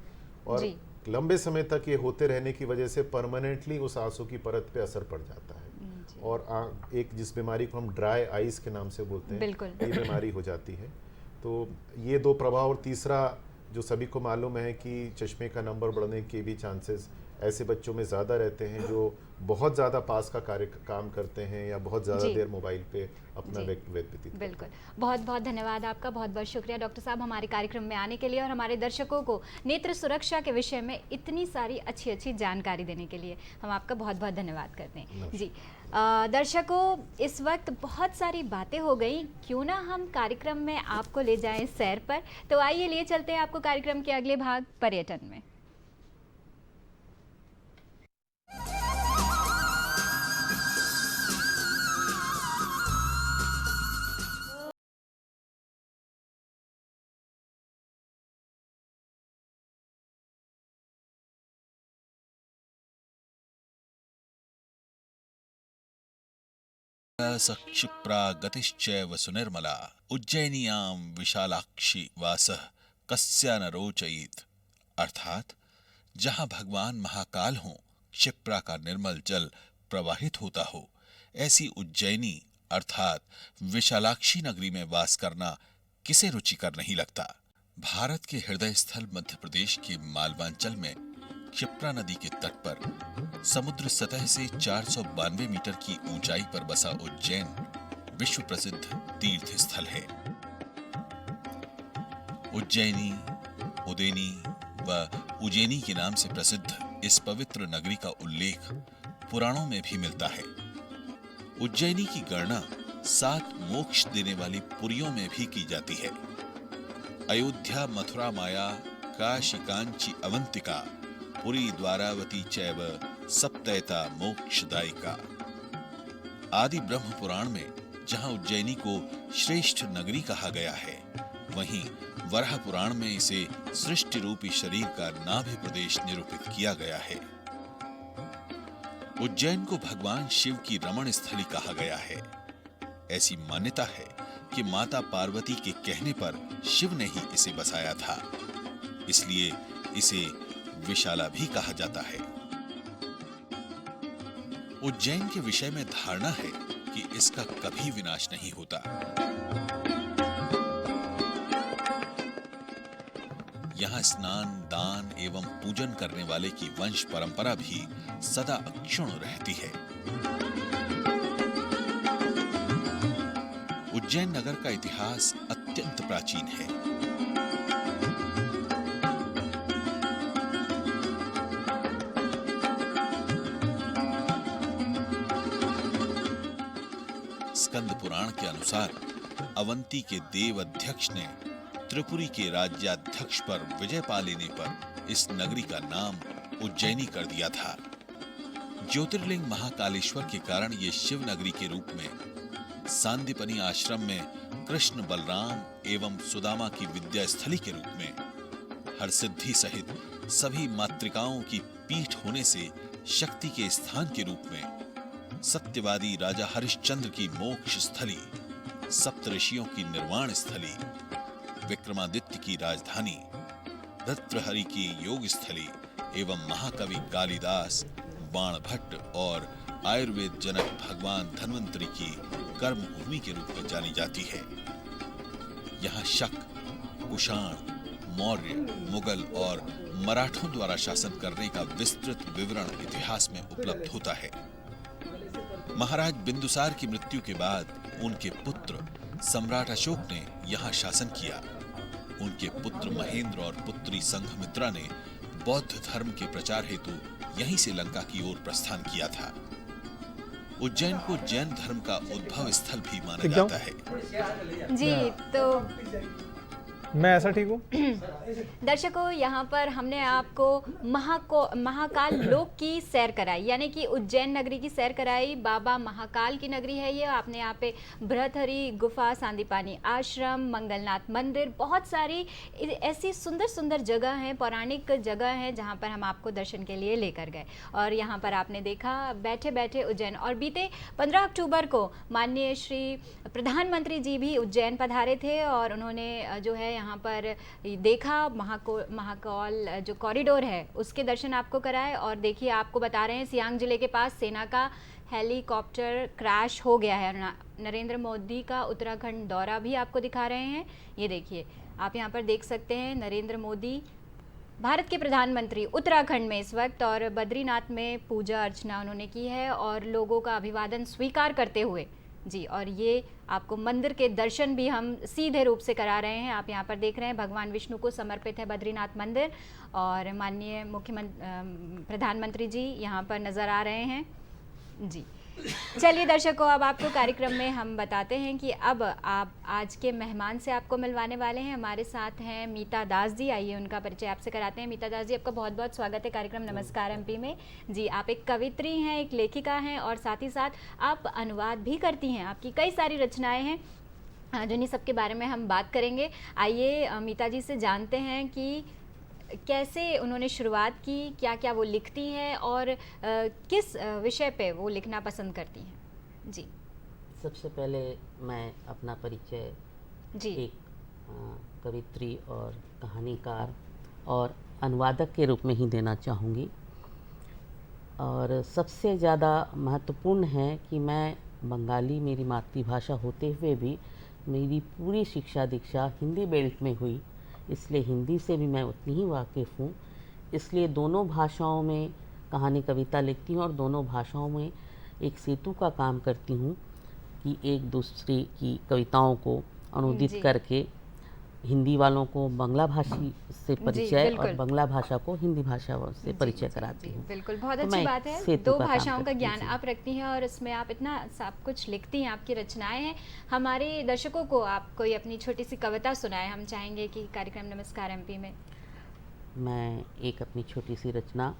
और लंबे समय तक ये होते रहने की वजह से परमानेंटली उस आंसू की परत पे असर पड़ जाता है और एक जिस बीमारी को हम ड्राई आइज के नाम से बोलते हैं, ये बीमारी हो जाती है। तो ये 2 प्रभाव। और तीसरा जो सभी को मालूम है कि चश्मे का नंबर बढ़ने के भी चांसेस ऐसे बच्चों में ज़्यादा रहते हैं जो बहुत ज़्यादा पास का काम करते हैं या बहुत ज़्यादा जी। देर मोबाइल पे अपना जी। व्यतीत करते हैं। बिल्कुल, बहुत बहुत धन्यवाद आपका, बहुत बहुत शुक्रिया डॉक्टर साहब हमारे कार्यक्रम में आने के लिए और हमारे दर्शकों को नेत्र सुरक्षा के विषय में इतनी सारी अच्छी अच्छी जानकारी देने के लिए हम आपका बहुत बहुत धन्यवाद करते हैं। जी दर्शकों, इस वक्त बहुत सारी बातें हो गई, क्यों ना हम कार्यक्रम में आपको ले जाएं सैर पर। तो आइए लिए चलते हैं आपको कार्यक्रम के अगले भाग पर्यटन में। स क्षिप्रा गतिश्चैव सुनिर्मला उज्जैनियां विशालाक्षी वासः कस्या न रोचयेत। अर्थात जहां भगवान महाकाल हों, क्षिप्रा का निर्मल जल प्रवाहित होता हो, ऐसी उज्जैनी अर्थात विशालाक्षी नगरी में वास करना किसे रुचिकर नहीं लगता। भारत के हृदय स्थल मध्य प्रदेश के मालवांचल में क्षिप्रा नदी के तट पर समुद्र सतह से 492 मीटर की ऊंचाई पर बसा उज्जैन विश्व प्रसिद्ध तीर्थ स्थल है। उज्जैनी, उदेनी व उज्जैनी के नाम से प्रसिद्ध इस पवित्र नगरी का उल्लेख पुराणों में भी मिलता है। उज्जैनी की गणना 7 मोक्ष देने वाली पुरियों में भी की जाती है। अयोध्या, मथुरा, माया, काशी, कांची, अवंतिका, पुरी, द्वारावती चैव सप्तैता मोक्षदायिका। आदि ब्रह्म पुराण में जहां उज्जैनी को श्रेष्ठ नगरी कहा गया है, वहीं वराह पुराण में इसे सृष्टि रूपी शरीर का नाभि प्रदेश निरूपित किया गया है। उज्जैन को भगवान शिव की रमण स्थली कहा गया है। ऐसी मान्यता है कि माता पार्वती के कहने पर शिव ने ही इसे बसाया था, इसलिए इसे विशाला भी कहा जाता है। उज्जैन के विषय में धारणा है कि इसका कभी विनाश नहीं होता। यहाँ स्नान, दान एवं पूजन करने वाले की वंश परंपरा भी सदा अक्षुण्ण रहती है। उज्जैन नगर का इतिहास अत्यंत प्राचीन है। स्कंद पुराण के अनुसार अवंती के देव अध्यक्ष ने त्रिपुरी के राज्याध्यक्ष पर विजय पा लेने पर इस नगरी का नाम उज्जैनी कर दिया था। ज्योतिर्लिंग महाकालेश्वर के कारण ये शिव नगरी के रूप में सांदीपनी आश्रम में कृष्ण, बलराम एवं सुदामा की विद्या स्थली के रूप में हरसिद्धि सहित सभी मातृकाओं की पीठ होने से शक्ति के स्थान के रूप में सत्यवादी राजा हरिश्चंद्र की मोक्ष स्थली, सप्तऋषियों की निर्वाण स्थली, विक्रमादित्य की राजधानी, भर्तृहरि की योग स्थली एवं महाकवि कालिदास, बाणभट्ट और आयुर्वेद जनक भगवान धन्वंतरी की कर्म भूमि के रूप में जानी जाती है। यहाँ शक, कुषाण, मौर्य, मुगल और मराठों द्वारा शासन करने का विस्तृत विवरण इतिहास में उपलब्ध होता है। महाराज बिंदुसार की मृत्यु के बाद उनके पुत्र सम्राट अशोक ने यहाँ शासन किया। उनके पुत्र महेंद्र और पुत्री संघमित्रा ने बौद्ध धर्म के प्रचार हेतु यहीं से लंका की ओर प्रस्थान किया था। उज्जैन को जैन धर्म का उद्भव स्थल भी माना जाता है। जी तो मैं ऐसा ठीक हूँ। दर्शकों, यहाँ पर हमने आपको महाकाल लोक की सैर कराई, यानी कि उज्जैन नगरी की सैर कराई। बाबा महाकाल की नगरी है ये। आपने यहाँ पे भर्तृहरि गुफा, सांदीपनी आश्रम, मंगलनाथ मंदिर, बहुत सारी ऐसी सुंदर सुंदर जगह हैं, पौराणिक जगह हैं, जहाँ पर हम आपको दर्शन के लिए लेकर गए। और यहाँ पर आपने देखा बैठे बैठे उज्जैन। और बीते 15 अक्टूबर को माननीय श्री प्रधानमंत्री जी भी उज्जैन पधारे थे और उन्होंने जो है यहाँ पर देखा महाकाल जो कॉरिडोर है उसके दर्शन आपको कराए। और देखिए, आपको बता रहे हैं सियांग जिले के पास सेना का हेलीकॉप्टर क्रैश हो गया है। नरेंद्र मोदी का उत्तराखंड दौरा भी आपको दिखा रहे हैं। ये देखिए, आप यहाँ पर देख सकते हैं नरेंद्र मोदी भारत के प्रधानमंत्री उत्तराखंड में इस वक्त, और बद्रीनाथ में पूजा अर्चना उन्होंने की है और लोगों का अभिवादन स्वीकार करते हुए जी। और ये आपको मंदिर के दर्शन भी हम सीधे रूप से करा रहे हैं। आप यहाँ पर देख रहे हैं भगवान विष्णु को समर्पित है बद्रीनाथ मंदिर, और माननीय मुख्यमंत्री प्रधानमंत्री जी यहाँ पर नज़र आ रहे हैं जी। चलिए दर्शकों, अब आपको कार्यक्रम में हम बताते हैं कि अब आप आज के मेहमान से आपको मिलवाने वाले हैं। हमारे साथ हैं मीता दास जी। आइए उनका परिचय आपसे कराते हैं। मीता दास जी, आपका बहुत बहुत स्वागत है कार्यक्रम नमस्कार एमपी में जी। आप एक कवित्री हैं, एक लेखिका हैं, और साथ ही साथ आप अनुवाद भी करती हैं। आपकी कई सारी रचनाएँ हैं जिन्हीं सब के बारे में हम बात करेंगे। आइए मीता जी से जानते हैं कि कैसे उन्होंने शुरुआत की, क्या क्या वो लिखती हैं, और किस विषय पे वो लिखना पसंद करती हैं जी। सबसे पहले मैं अपना परिचय जी एक कवित्री और कहानीकार और अनुवादक के रूप में ही देना चाहूँगी। और सबसे ज़्यादा महत्वपूर्ण है कि मैं बंगाली मेरी मातृभाषा होते हुए भी मेरी पूरी शिक्षा दीक्षा हिंदी बेल्ट में हुई, इसलिए हिंदी से भी मैं उतनी ही वाकिफ़ हूँ। इसलिए दोनों भाषाओं में कहानी कविता लिखती हूँ और दोनों भाषाओं में एक सेतु का काम करती हूँ कि एक दूसरे की कविताओं को अनुदित करके हिंदी वालों को बांग्ला भाषी से परिचय और बांग्ला भाषा को हिंदी भाषा से परिचय कराती हूँ। बिल्कुल, बहुत तो अच्छी बात है। दो भाषाओं का ज्ञान जी। आप रखती हैं और इसमें आप इतना सब कुछ लिखती हैं, आपकी रचनाएं हैं। हमारे दर्शकों को आप कोई अपनी छोटी सी कविता सुनाएं, हम चाहेंगे कि कार्यक्रम नमस्कार एमपी में। मैं एक अपनी छोटी सी रचना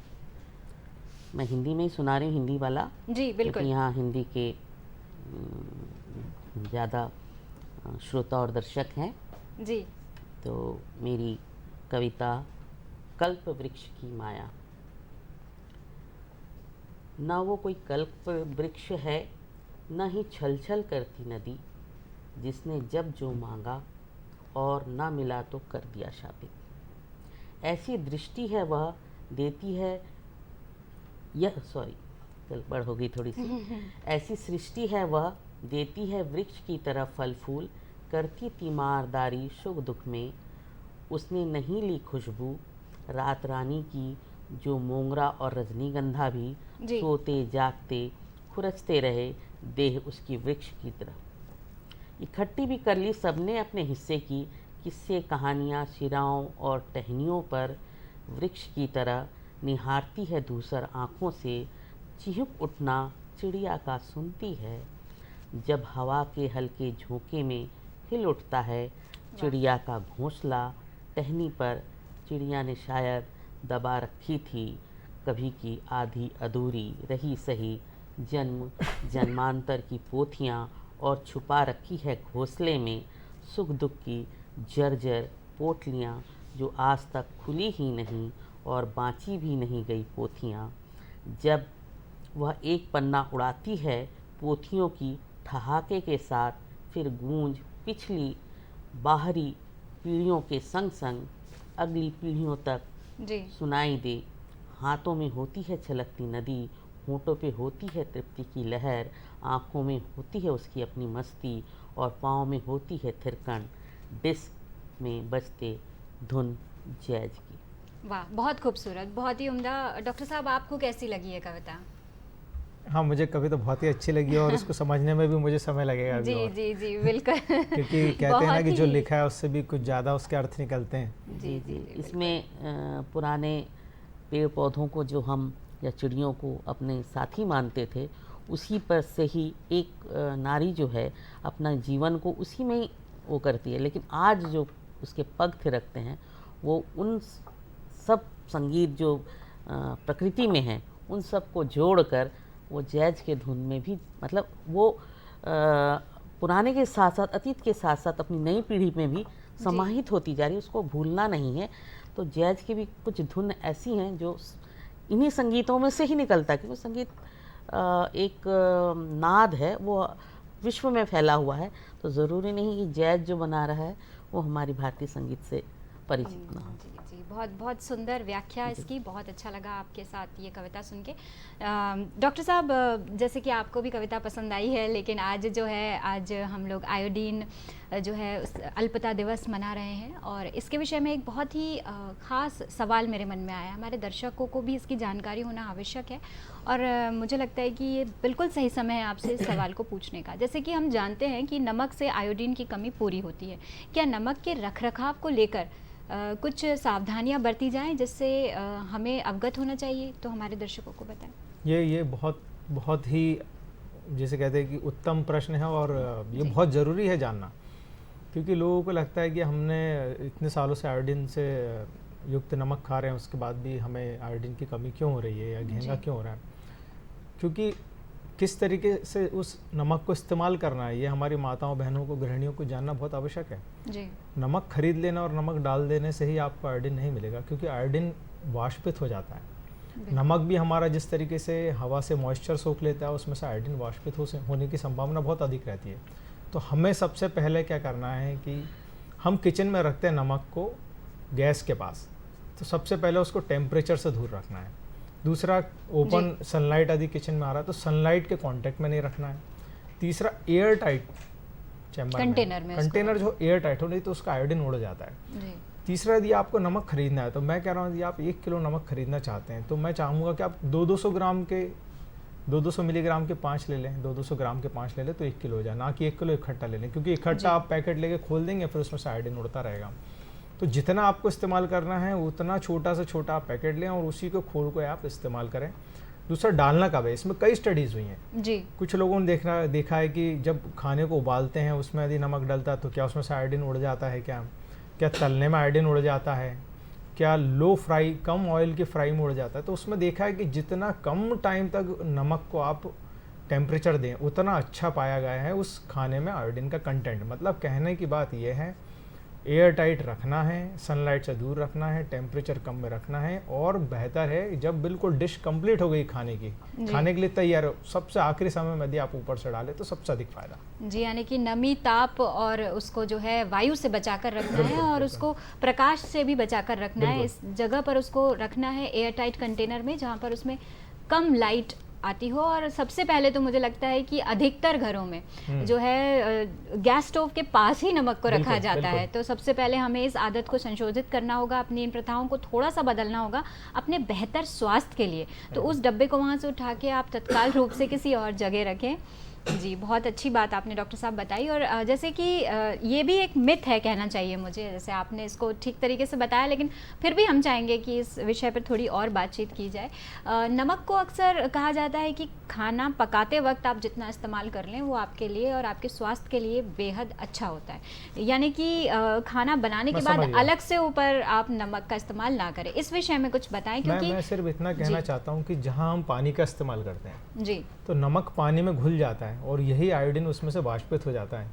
मैं हिंदी में ही सुना रही हूँ, हिंदी वाला जी बिल्कुल। यहाँ हिंदी के ज़्यादा श्रोता और दर्शक हैं जी। तो मेरी कविता कल्प वृक्ष की माया। ना वो कोई कल्प वृक्ष है, न ही छल छल करती नदी, जिसने जब जो मांगा और ना मिला तो कर दिया शापित। ऐसी दृष्टि है वह देती है गड़बड़ हो गई थोड़ी सी। ऐसी सृष्टि है वह देती है वृक्ष की तरह फल फूल, करती तीमारदारी सुख दुख में, उसने नहीं ली खुशबू रात रानी की, जो मोंगरा और रजनीगंधा भी सोते जागते खुरचते रहे देह उसकी वृक्ष की तरह। इकट्ठी भी कर ली सबने अपने हिस्से की, किस्से कहानियाँ शिराओं और टहनियों पर वृक्ष की तरह निहारती है दूसर आँखों से। चिहुक उठना चिड़िया का सुनती है, जब हवा के हल्के झोंके में हिल उठता है चिड़िया का घोंसला। टहनी पर चिड़िया ने शायद दबा रखी थी कभी की आधी अधूरी रही सही जन्म जन्मांतर की पोथियाँ, और छुपा रखी है घोंसले में सुख दुख की जर्जर पोटलियाँ, जो आज तक खुली ही नहीं और बाँची भी नहीं गई पोथियाँ। जब वह एक पन्ना उड़ाती है पोथियों की ठहाके के साथ, फिर गूंज पिछली बाहरी पीढ़ियों के संग संग अगली पीढ़ियों तक सुनाई दे। हाथों में होती है छलकती नदी, होंठों पे होती है तृप्ति की लहर, आँखों में होती है उसकी अपनी मस्ती, और पाँव में होती है थिरकन, डिस्क में बजते धुन जैज की। वाह, बहुत खूबसूरत, बहुत ही उम्दा। डॉक्टर साहब, आपको कैसी लगी ये कविता? हाँ, मुझे कविता बहुत ही अच्छी लगी और उसको समझने में भी मुझे समय लगेगा जी जी जी बिल्कुल। क्योंकि कहते हैं ना कि जो लिखा है उससे भी कुछ ज़्यादा उसके अर्थ निकलते हैं। जी जी, इसमें पुराने पेड़ पौधों को जो हम या चिड़ियों को अपने साथी मानते थे, उसी पर से ही एक नारी जो है अपना जीवन को उसी में ही वो करती है। लेकिन आज जो उसके पग थिरकते हैं वो उन सब संगीत जो प्रकृति में हैं उन सब को जोड़कर वो जैज के धुन में भी, मतलब वो पुराने के साथ साथ अतीत के साथ साथ अपनी नई पीढ़ी में भी समाहित होती जा रही है, उसको भूलना नहीं है। तो जैज की भी कुछ धुन ऐसी हैं जो इन्हीं संगीतों में से ही निकलता है, क्योंकि संगीत एक नाद है, वो विश्व में फैला हुआ है। तो ज़रूरी नहीं कि जैज जो बना रहा है वो हमारी भारतीय संगीत से परिचित ना हो। जी जी, बहुत बहुत सुंदर व्याख्या इसकी, बहुत अच्छा लगा आपके साथ ये कविता सुन के। डॉक्टर साहब, जैसे कि आपको भी कविता पसंद आई है, लेकिन आज जो है, आज हम लोग आयोडीन जो है अल्पता दिवस मना रहे हैं, और इसके विषय में एक बहुत ही ख़ास सवाल मेरे मन में आया। हमारे दर्शकों को भी इसकी जानकारी होना आवश्यक है, और मुझे लगता है कि ये बिल्कुल सही समय है आपसे इस सवाल को पूछने का। जैसे कि हम जानते हैं कि नमक से आयोडीन की कमी पूरी होती है, क्या नमक के रखरखाव को लेकर कुछ सावधानियां बरती जाएं जिससे हमें अवगत होना चाहिए, तो हमारे दर्शकों को बताएं। ये बहुत ही, जैसे कहते हैं कि उत्तम प्रश्न है, और ये बहुत ज़रूरी है जानना, क्योंकि लोगों को लगता है कि हमने इतने सालों से आयोडीन से युक्त नमक खा रहे हैं, उसके बाद भी हमें आयोडीन की कमी क्यों हो रही है या घेंगा क्यों हो रहा है। क्योंकि किस तरीके से उस नमक को इस्तेमाल करना है, ये हमारी माताओं बहनों को, गृहिणियों को जानना बहुत आवश्यक है। जी। नमक खरीद लेना और नमक डाल देने से ही आपको आयोडीन नहीं मिलेगा, क्योंकि आयोडीन वाष्पित हो जाता है। नमक भी हमारा जिस तरीके से हवा से मॉइस्चर सोख लेता है, उसमें से आयोडीन वाष्पित होने की संभावना बहुत अधिक रहती है। तो हमें सबसे पहले क्या करना है कि हम किचन में रखते हैं नमक को गैस के पास, तो सबसे पहले उसको टेम्परेचर से दूर रखना है। दूसरा, ओपन सनलाइट यदि किचन में आ रहा है तो सनलाइट के कांटेक्ट में नहीं रखना है। तीसरा, एयर टाइट चैम्बर कंटेनर जो एयर टाइट हो, नहीं तो उसका आयोडीन उड़ जाता है। जी। तीसरा, यदि आपको नमक खरीदना है, तो मैं कह रहा हूँ यदि आप 1 किलो नमक खरीदना चाहते हैं, तो मैं चाहूँगा कि आप 200 ग्राम के 200 मिलीग्राम के 5 ले लें, 200 ग्राम के 5 ले लें तो 1 किलो हो जाए, ना कि 1 किलो इकट्ठा ले लें, क्योंकि इकट्ठा आप पैकेट लेके खोल देंगे फिर उसमें से आयोडीन उड़ता रहेगा। तो जितना आपको इस्तेमाल करना है उतना छोटा से छोटा आप पैकेट लें और उसी को खोल के आप इस्तेमाल करें। दूसरा, डालना कब है, इसमें कई स्टडीज़ हुई हैं जी। कुछ लोगों ने देखा है कि जब खाने को उबालते हैं उसमें यदि नमक डलता है तो क्या उसमें से आयोडीन उड़ जाता है, क्या तलने में आयोडीन उड़ जाता है, क्या लो फ्राई, कम ऑयल की फ्राई में उड़ जाता है। तो उसमें देखा है कि जितना कम टाइम तक नमक को आप टेम्परेचर दें उतना अच्छा पाया गया है उस खाने में आयोडीन का कंटेंट। मतलब कहने की बात यह है, एयर टाइट रखना है, सनलाइट से दूर रखना है, टेम्परेचर कम में रखना है, और बेहतर है जब बिल्कुल डिश कंप्लीट हो गई खाने के लिए तैयार हो, सबसे आखिरी समय में यदि आप ऊपर से डालें तो सबसे अधिक फायदा। जी, यानी कि नमी, ताप और उसको जो है वायु से बचाकर रखना है, और उसको प्रकाश से भी बचाकर रखना है। इस जगह पर उसको रखना है एयर टाइट कंटेनर में, जहाँ पर उसमें कम लाइट आती हो। और सबसे पहले तो मुझे लगता है कि अधिकतर घरों में जो है गैस स्टोव के पास ही नमक को रखा जाता है। तो सबसे पहले हमें इस आदत को संशोधित करना होगा, अपनी इन प्रथाओं को थोड़ा सा बदलना होगा अपने बेहतर स्वास्थ्य के लिए। तो उस डब्बे को वहाँ से उठा के आप तत्काल रूप से किसी और जगह रखें। जी, बहुत अच्छी बात आपने डॉक्टर साहब बताई। और जैसे कि ये भी एक मिथ है, कहना चाहिए मुझे, जैसे आपने इसको ठीक तरीके से बताया, लेकिन फिर भी हम चाहेंगे कि इस विषय पर थोड़ी और बातचीत की जाए। नमक को अक्सर कहा जाता है कि खाना पकाते वक्त आप जितना इस्तेमाल कर लें वो आपके लिए और आपके स्वास्थ्य के लिए बेहद अच्छा होता है, यानी कि खाना बनाने के बाद अलग से ऊपर आप नमक का इस्तेमाल ना करें। इस विषय में कुछ बताएं, क्योंकि मैं सिर्फ इतना कहना चाहता हूँ कि जहाँ हम पानी का इस्तेमाल करते हैं जी, तो नमक पानी में घुल जाता है और यही आयोडीन उसमें से वाष्पित हो जाता है।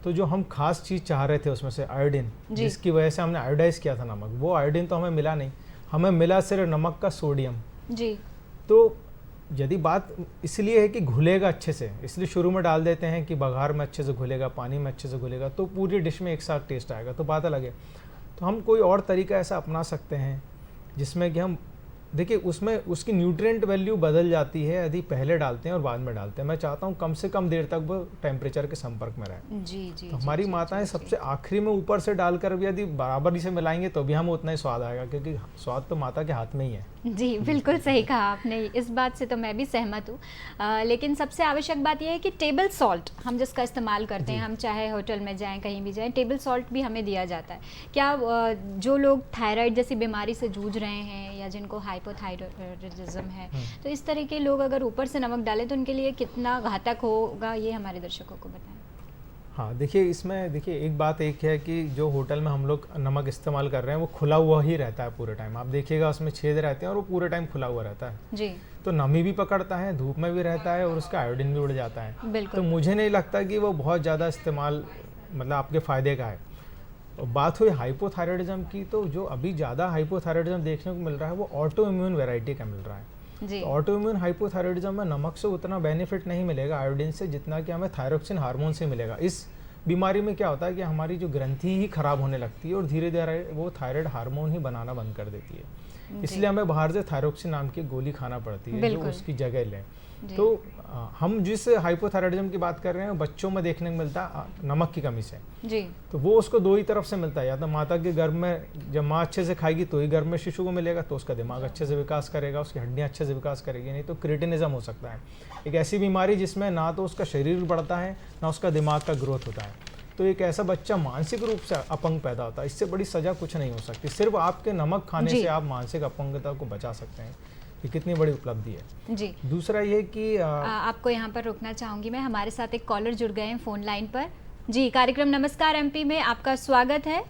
तो जो हम खास चीज़ चाह रहे थे उसमें से आयोडीन, जिसकी वजह से हमने आयोडाइज किया था नमक, वो आयोडीन तो हमें मिला नहीं, हमें मिला सिर्फ नमक का सोडियम। जी। तो यदि बात इसलिए है कि घुलेगा अच्छे से, इसलिए शुरू में डाल देते हैं कि बघार में अच्छे से घुलेगा, पानी में अच्छे से घुलेगा, तो पूरी डिश में एक साथ टेस्ट आएगा, तो बात अलग है। तो हम कोई और तरीका ऐसा अपना सकते हैं जिसमें कि हम देखिए उसमें उसकी न्यूट्रिएंट वैल्यू बदल जाती है यदि पहले डालते हैं और बाद में डालते हैं। मैं चाहता हूँ कम से कम देर तक वो टेम्परेचर के संपर्क में रहे। जी। तो हमारी माताएं सबसे आखिरी में ऊपर से डालकर भी यदि बराबरी से मिलाएंगे तो भी हम उतना ही स्वाद आएगा, क्योंकि स्वाद तो माता के हाथ में ही है। जी, बिल्कुल सही कहा आपने, इस बात से तो मैं भी सहमत हूँ। लेकिन सबसे आवश्यक बात यह है कि टेबल सॉल्ट हम जिसका इस्तेमाल करते हैं, हम चाहे होटल में जाएं, कहीं भी जाएं, टेबल सॉल्ट भी हमें दिया जाता है। क्या जो लोग थायराइड जैसी बीमारी से जूझ रहे हैं या जिनको हाइपोथायरॉयडिज्म है, तो इस तरह के लोग अगर ऊपर से नमक डालें तो उनके लिए कितना घातक होगा, ये हमारे दर्शकों को बताएं। हाँ, देखिए इसमें एक बात एक है कि जो होटल में हम लोग नमक इस्तेमाल कर रहे हैं वो खुला हुआ ही रहता है पूरे टाइम। आप देखिएगा उसमें छेद रहते हैं और वो पूरे टाइम खुला हुआ रहता है जी। तो नमी भी पकड़ता है, धूप में भी रहता है और उसका आयोडीन भी उड़ जाता है। बिल्कुल। तो मुझे नहीं लगता कि वो बहुत ज़्यादा इस्तेमाल मतलब आपके फ़ायदे का है। और बात हुई हाइपोथायरॉयडिज्म की, तो जो अभी ज़्यादा हाइपोथायरॉयडिज्म देखने को मिल रहा है वो ऑटो इम्यून वेराइटी का मिल रहा है। तो ऑटो इम्यून हाइपोथायरॉयडिज्म में नमक से उतना बेनिफिट नहीं मिलेगा आयोडीन से, जितना कि हमें थायरोक्सिन हार्मोन से मिलेगा। इस बीमारी में क्या होता है कि हमारी जो ग्रंथि ही खराब होने लगती है और धीरे धीरे वो थायराइड हार्मोन ही बनाना बंद कर देती है। इसलिए हमें बाहर से थायरोक्सिन नाम की गोली खाना पड़ती है जो उसकी जगह लें। तो हम जिस हाइपोथायराइडिज्म की बात कर रहे हैं बच्चों में देखने को मिलता है नमक की कमी से जी। तो वो उसको दो ही तरफ से मिलता है, या तो माता के गर्भ में जब माँ अच्छे से खाएगी तो ही गर्भ में शिशु को मिलेगा, तो उसका दिमाग अच्छे से विकास करेगा, उसकी हड्डियाँ अच्छे से विकास करेगी, नहीं तो क्रिटिनिज्म हो सकता है, एक ऐसी बीमारी जिसमें ना तो उसका शरीर बढ़ता है ना उसका दिमाग का ग्रोथ होता है। तो एक ऐसा बच्चा मानसिक रूप से अपंग पैदा होता है। इससे बड़ी सजा कुछ नहीं हो सकती, सिर्फ आपके नमक खाने से आप मानसिक अपंगता को बचा सकते हैं। ये कितनी बड़ी उपलब्धि है जी। दूसरा ये कि आपको यहाँ पर रोकना चाहूँगी मैं, हमारे साथ एक कॉलर जुड़ गए हैं फ़ोन लाइन पर जी। कार्यक्रम नमस्कार एमपी में आपका स्वागत है,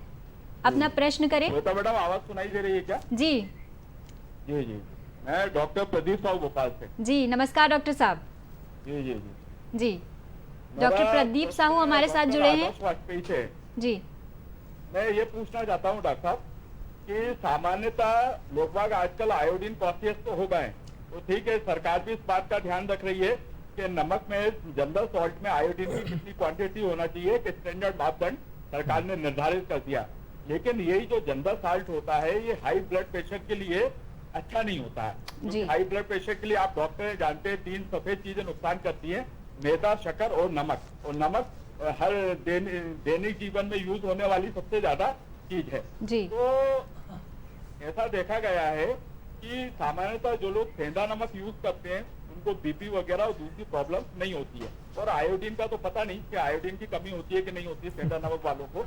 अपना प्रश्न करें। मैडम आवाज़ सुनाई दे रही है क्या? जी जी जी, मैं डॉक्टर प्रदीप साहू भोपाल से। जी नमस्कार डॉक्टर साहब। जी जी जी जी, डॉक्टर प्रदीप साहू हमारे साथ जुड़े हैं जी। मैं ये पूछना चाहता हूँ डॉक्टर साहब कि सामान्यतः लोग बाग आजकल आयोडीन कॉन्शियस तो हो गए, तो ठीक है, सरकार भी इस बात का ध्यान रख रही है कि नमक में, जनरल सॉल्ट में आयोडीन की कितनी क्वांटिटी होना चाहिए कि स्टैंडर्ड मापदंड सरकार ने निर्धारित कर दिया। लेकिन यही जो जनरल सॉल्ट होता है ये हाई ब्लड प्रेशर के लिए अच्छा नहीं होता है, क्योंकि हाई ब्लड प्रेशर के लिए आप डॉक्टर जानते हैं 3 सफेद चीजें नुकसान करती है, मैदा, शक्कर और नमक। और नमक हर दैनिक जीवन में यूज होने वाली सबसे ज्यादा चीज है जी। तो ऐसा देखा गया है कि सामान्यतः जो लोग सेंधा नमक यूज करते हैं उनको बीपी वगैरह और दूसरी प्रॉब्लम नहीं होती है, और आयोडीन का तो पता नहीं कि आयोडीन की कमी होती है कि नहीं होती है सेंधा नमक वालों को।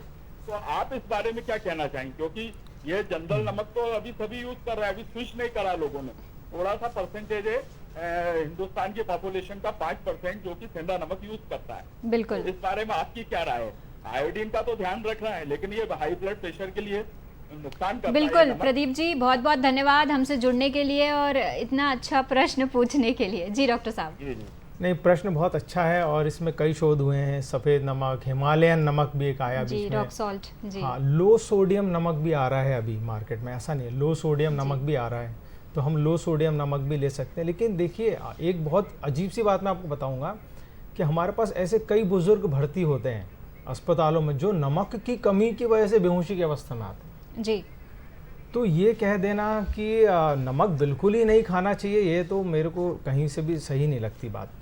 तो आप इस बारे में क्या कहना चाहेंगे, क्योंकि ये जनरल नमक तो अभी सभी यूज कर रहा है, अभी स्विच नहीं करा लोगों ने, थोड़ा सा परसेंटेज है हिंदुस्तान की पॉपुलेशन का 5% जो कि सेंधा नमक यूज करता है। बिल्कुल, इस बारे में आपकी क्या राय है? आयोडीन का तो ध्यान रख रहा है लेकिन ये हाई ब्लड प्रेशर के लिए नुकसान करता है। बिल्कुल प्रदीप जी, बहुत बहुत धन्यवाद हमसे जुड़ने के लिए और इतना अच्छा प्रश्न पूछने के लिए जी। डॉक्टर साहब नहीं, प्रश्न बहुत अच्छा है और इसमें कई शोध हुए हैं। सफ़ेद नमक, हिमालयन नमक भी एक आया बीच में, रॉक सॉल्ट जी। हाँ, लो सोडियम नमक भी आ रहा है अभी मार्केट में, ऐसा नहीं है, लो सोडियम नमक भी आ रहा है, तो हम लो सोडियम नमक भी ले सकते हैं। लेकिन देखिए एक बहुत अजीब सी बात मैं आपको बताऊंगा कि हमारे पास ऐसे कई बुजुर्ग भर्ती होते हैं अस्पतालों में जो नमक की कमी की वजह से बेहोशी की अवस्था में आते हैं जी। तो ये कह देना कि नमक बिल्कुल ही नहीं खाना चाहिए, ये तो मेरे को कहीं से भी सही नहीं लगती बात।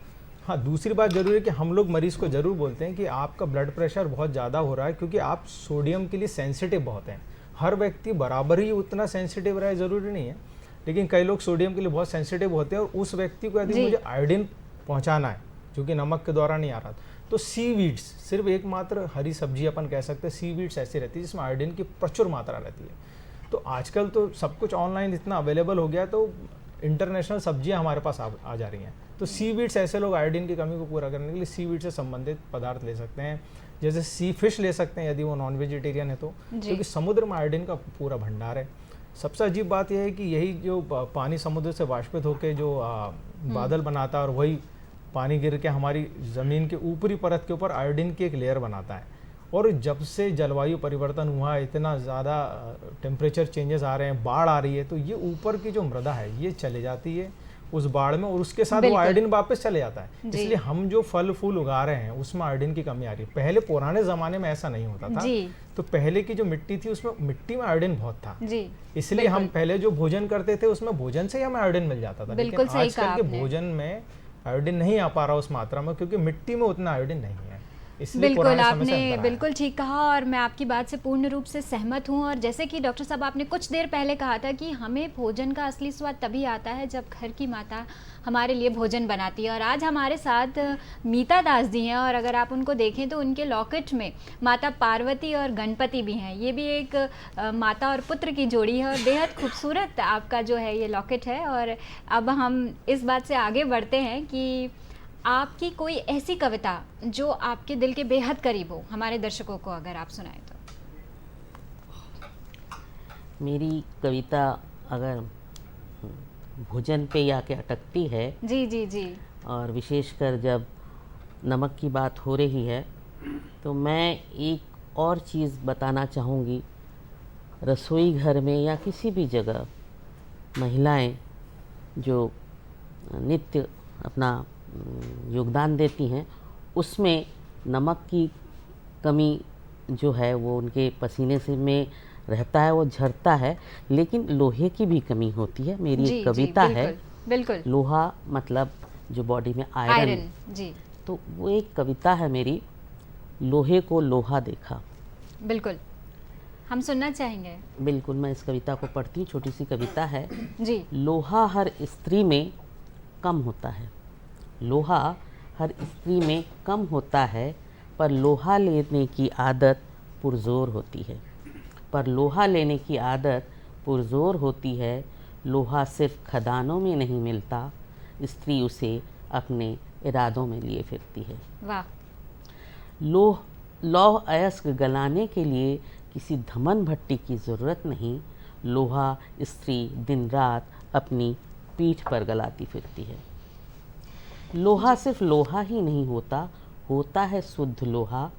हाँ, दूसरी बात ज़रूरी है कि हम लोग मरीज़ को ज़रूर बोलते हैं कि आपका ब्लड प्रेशर बहुत ज़्यादा हो रहा है, क्योंकि आप सोडियम के लिए सेंसिटिव बहुत हैं। हर व्यक्ति बराबर ही उतना सेंसिटिव रहे ज़रूरी नहीं है, लेकिन कई लोग सोडियम के लिए बहुत सेंसिटिव होते हैं और उस व्यक्ति को यदि मुझे आयोडीन पहुंचाना है जो कि नमक के द्वारा नहीं आ रहा, तो सीवीड्स, सिर्फ एकमात्र हरी सब्जी अपन कह सकते हैं, सीवीड्स ऐसी रहती है जिसमें आयोडीन की प्रचुर मात्रा रहती है। तो आजकल तो सब कुछ ऑनलाइन इतना अवेलेबल हो गया, तो इंटरनेशनल सब्जियां हमारे पास आ जा रही हैं। तो सीवीड्स, ऐसे लोग आयोडीन की कमी को पूरा करने के लिए सीवीड से संबंधित पदार्थ ले सकते हैं, जैसे सी फिश ले सकते हैं यदि वो नॉन वेजिटेरियन है तो, क्योंकि समुद्र में आयोडीन का पूरा भंडार है। सबसे अजीब बात यह है कि यही जो पानी समुद्र से वाष्पित होकर जो बादल बनाता है और वही पानी गिर के हमारी ज़मीन के ऊपरी परत के ऊपर आयोडीन की एक लेयर बनाता है। और जब से जलवायु परिवर्तन हुआ है, इतना ज़्यादा टेम्परेचर चेंजेस आ रहे हैं, बाढ़ आ रही है, तो ये ऊपर की जो मृदा है ये चले जाती है उस बाढ़ में और उसके साथ वो आयोडीन वापस चले जाता है। इसलिए हम जो फल फूल उगा रहे हैं उसमें आयोडीन की कमी आ रही है। पहले पुराने ज़माने में ऐसा नहीं होता था, तो पहले की जो मिट्टी थी उसमें मिट्टी में आयोडीन बहुत था, इसलिए हम पहले जो भोजन करते थे उसमें भोजन से ही हमें आयोडीन मिल जाता था। लेकिन आजकल के भोजन में आयोडीन नहीं आ पा रहा उस मात्रा में, क्योंकि मिट्टी में उतना आयोडीन नहीं है। बिल्कुल, आपने बिल्कुल ठीक कहा और मैं आपकी बात से पूर्ण रूप से सहमत हूं। और जैसे कि डॉक्टर साहब आपने कुछ देर पहले कहा था कि हमें भोजन का असली स्वाद तभी आता है जब घर की माता हमारे लिए भोजन बनाती है। और आज हमारे साथ मीता दास जी हैं और अगर आप उनको देखें तो उनके लॉकेट में माता पार्वती और गणपति भी हैं। ये भी एक माता और पुत्र की जोड़ी है और बेहद खूबसूरत आपका जो है ये लॉकेट है। और अब हम इस बात से आगे बढ़ते हैं कि आपकी कोई ऐसी कविता जो आपके दिल के बेहद करीब हो, हमारे दर्शकों को अगर आप सुनाएं तो। मेरी कविता अगर भोजन पे या के अटकती है जी जी जी, और विशेषकर जब नमक की बात हो रही है तो मैं एक और चीज़ बताना चाहूँगी। रसोई घर में या किसी भी जगह महिलाएं जो नित्य अपना योगदान देती हैं उसमें नमक की कमी जो है वो उनके पसीने से में रहता है, वो झरता है, लेकिन लोहे की भी कमी होती है। मेरी जी एक जी कविता है, बिल्कुल लोहा मतलब जो बॉडी में आयरन, आयरन जी तो वो एक कविता है मेरी, लोहे को लोहा देखा। बिल्कुल हम सुनना चाहेंगे। बिल्कुल, मैं इस कविता को पढ़ती हूँ, छोटी सी कविता है। जी लोहा हर स्त्री में कम होता है, लोहा हर स्त्री में कम होता है, पर लोहा लेने की आदत पुरजोर होती है, पर लोहा लेने की आदत पुरजोर होती है। लोहा सिर्फ खदानों में नहीं मिलता, स्त्री उसे अपने इरादों में लिए फिरती है। वाह। लौह अयस्क गलाने के लिए किसी धमन भट्टी की ज़रूरत नहीं, लोहा स्त्री दिन रात अपनी पीठ पर गलाती फिरती है। लोहा सिर्फ लोहा ही नहीं होता, होता है शुद्ध लोहा,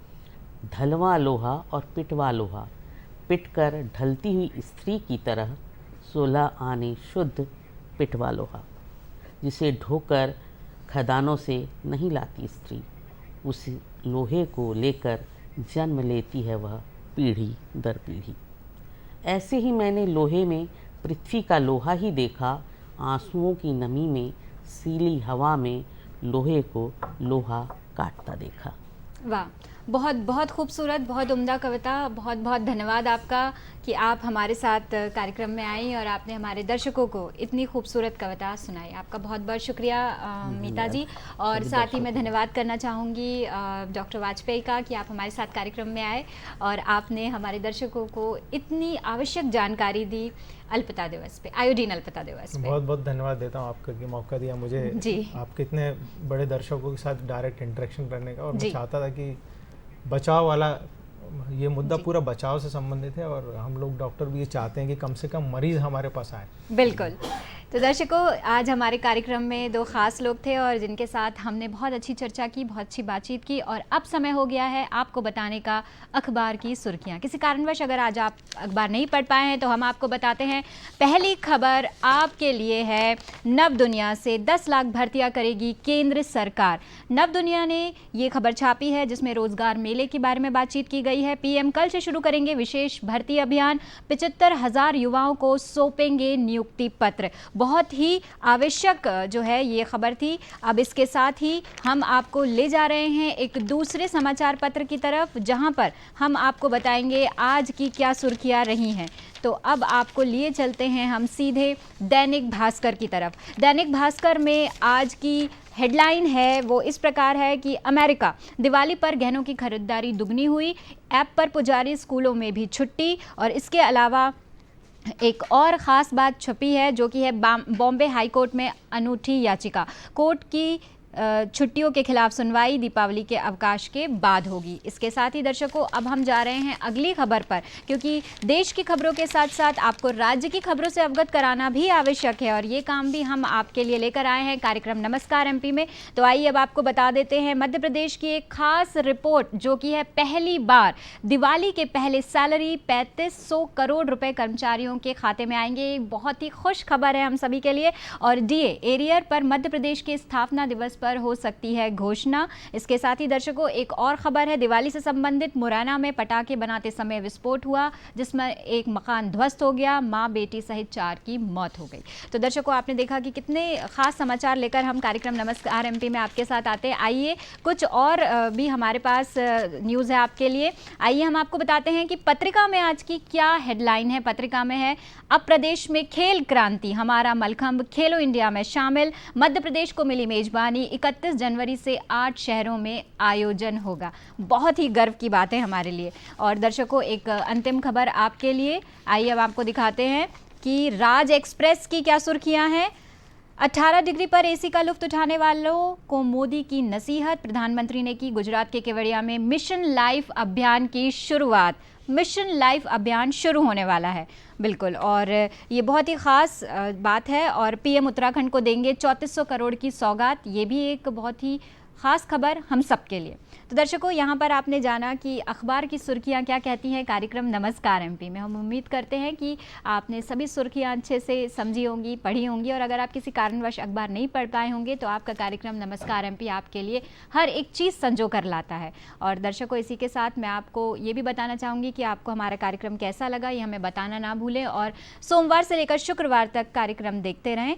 ढलवा लोहा और पिटवा लोहा, पिटकर ढलती हुई स्त्री की तरह 16 आने शुद्ध पिटवा लोहा, जिसे ढोकर खदानों से नहीं लाती स्त्री, उस लोहे को लेकर जन्म लेती है वह पीढ़ी दर पीढ़ी। ऐसे ही मैंने लोहे में पृथ्वी का लोहा ही देखा, आंसुओं की नमी में सीली हवा में लोहे को लोहा काटता देखा। वाह, बहुत बहुत खूबसूरत, बहुत उम्दा कविता। बहुत बहुत धन्यवाद आपका कि आप हमारे साथ कार्यक्रम में आई और आपने हमारे दर्शकों को इतनी खूबसूरत कविता सुनाई। आपका बहुत बहुत शुक्रिया मीता जी। और साथ ही मैं धन्यवाद करना चाहूँगी डॉक्टर वाजपेयी का कि आप हमारे साथ कार्यक्रम में आए और आपने हमारे दर्शकों को इतनी आवश्यक जानकारी दी अल्पता दिवस पे, आयोडीन अल्पता दिवस पे। बहुत बहुत धन्यवाद देता हूँ आपको कि मौका दिया मुझे जी। आपके इतने बड़े दर्शकों के साथ डायरेक्ट इंटरेक्शन करने का। और जी। मैं चाहता था कि बचाव वाला ये मुद्दा पूरा बचाव से संबंधित है और हम लोग डॉक्टर भी ये चाहते हैं कि कम से कम मरीज हमारे पास आए। बिल्कुल। तो दर्शकों, आज हमारे कार्यक्रम में दो खास लोग थे और जिनके साथ हमने बहुत अच्छी चर्चा की, बहुत अच्छी बातचीत की। और अब समय हो गया है आपको बताने का अखबार की सुर्खियां। किसी कारणवश अगर आज आप अखबार नहीं पढ़ पाए हैं तो हम आपको बताते हैं। पहली खबर आपके लिए है, नव दुनिया से 10 लाख भर्तियां करेगी केंद्र सरकार। नव दुनिया ने ये खबर छापी है जिसमें रोजगार मेले के बारे में बातचीत की गई है। पीएम कल से शुरू करेंगे विशेष भर्ती अभियान, 75,000 युवाओं को सौंपेंगे नियुक्ति पत्र। बहुत ही आवश्यक जो है ये खबर थी। अब इसके साथ ही हम आपको ले जा रहे हैं एक दूसरे समाचार पत्र की तरफ, जहां पर हम आपको बताएंगे आज की क्या सुर्खियां रही हैं। तो अब आपको लिए चलते हैं हम सीधे दैनिक भास्कर की तरफ। दैनिक भास्कर में आज की हेडलाइन है वो इस प्रकार है कि अमेरिका, दिवाली पर गहनों की खरीदारी दुगनी हुई, ऐप पर पुजारी, स्कूलों में भी छुट्टी। और इसके अलावा एक और ख़ास बात छपी है जो कि है बॉम्बे हाई कोर्ट में अनूठी याचिका। कोर्ट की छुट्टियों के खिलाफ सुनवाई दीपावली के अवकाश के बाद होगी। इसके साथ ही दर्शकों, अब हम जा रहे हैं अगली खबर पर, क्योंकि देश की खबरों के साथ साथ आपको राज्य की खबरों से अवगत कराना भी आवश्यक है और ये काम भी हम आपके लिए लेकर आए हैं कार्यक्रम नमस्कार एमपी में। तो आइए अब आपको बता देते हैं मध्य प्रदेश की एक खास रिपोर्ट, जो कि है पहली बार दिवाली के पहले सैलरी 3500 करोड़ रुपए कर्मचारियों के खाते में आएंगे। एक बहुत ही खुश खबर है हम सभी के लिए। और डीए एरियर पर मध्य प्रदेश के स्थापना दिवस पर हो सकती है घोषणा। इसके साथ ही दर्शकों, एक और खबर है दिवाली से संबंधित। मुरैना में पटाखे बनाते समय विस्फोट हुआ जिसमें एक मकान ध्वस्त हो गया, मां बेटी सहित 4 की मौत हो गई। तो दर्शकों, आपने देखा कि कितने खास समाचार लेकर हम कार्यक्रम नमस्कार एमपी में आपके साथ आते हैं। आइए कुछ और भी हमारे पास न्यूज़ है आपके लिए। आइए हम आपको बताते हैं कि पत्रिका में आज की क्या हेडलाइन है। पत्रिका में है, अब प्रदेश में खेल क्रांति, हमारा मलखंभ खेलो इंडिया में शामिल, मध्य प्रदेश को मिली मेजबानी, 31 जनवरी से 8 शहरों में आयोजन होगा। बहुत ही गर्व की बात है हमारे लिए। और दर्शकों, एक अंतिम खबर आपके लिए। आइए अब आपको दिखाते हैं कि राज एक्सप्रेस की क्या सुर्खियां हैं। 18 डिग्री पर एसी का लुत्फ उठाने वालों को मोदी की नसीहत, प्रधानमंत्री ने की गुजरात के केवड़िया में मिशन लाइफ अभियान की शुरुआत। मिशन लाइफ अभियान शुरू होने वाला है, बिल्कुल, और ये बहुत ही ख़ास बात है। और पीएम उत्तराखंड को देंगे 3400 करोड़ की सौगात। ये भी एक बहुत ही ख़ास खबर हम सबके लिए। तो दर्शकों, यहाँ पर आपने जाना कि अखबार की सुर्खियाँ क्या कहती हैं कार्यक्रम नमस्कार एमपी में। हम उम्मीद करते हैं कि आपने सभी सुर्खियाँ अच्छे से समझी होंगी, पढ़ी होंगी, और अगर आप किसी कारणवश अखबार नहीं पढ़ पाए होंगे तो आपका कार्यक्रम नमस्कार एमपी आपके लिए हर एक चीज़ संजो कर लाता है। और दर्शकों, इसी के साथ मैं आपको ये भी बताना चाहूँगी कि आपको हमारा कार्यक्रम कैसा लगा ये हमें बताना ना भूलें, और सोमवार से लेकर शुक्रवार तक कार्यक्रम देखते रहें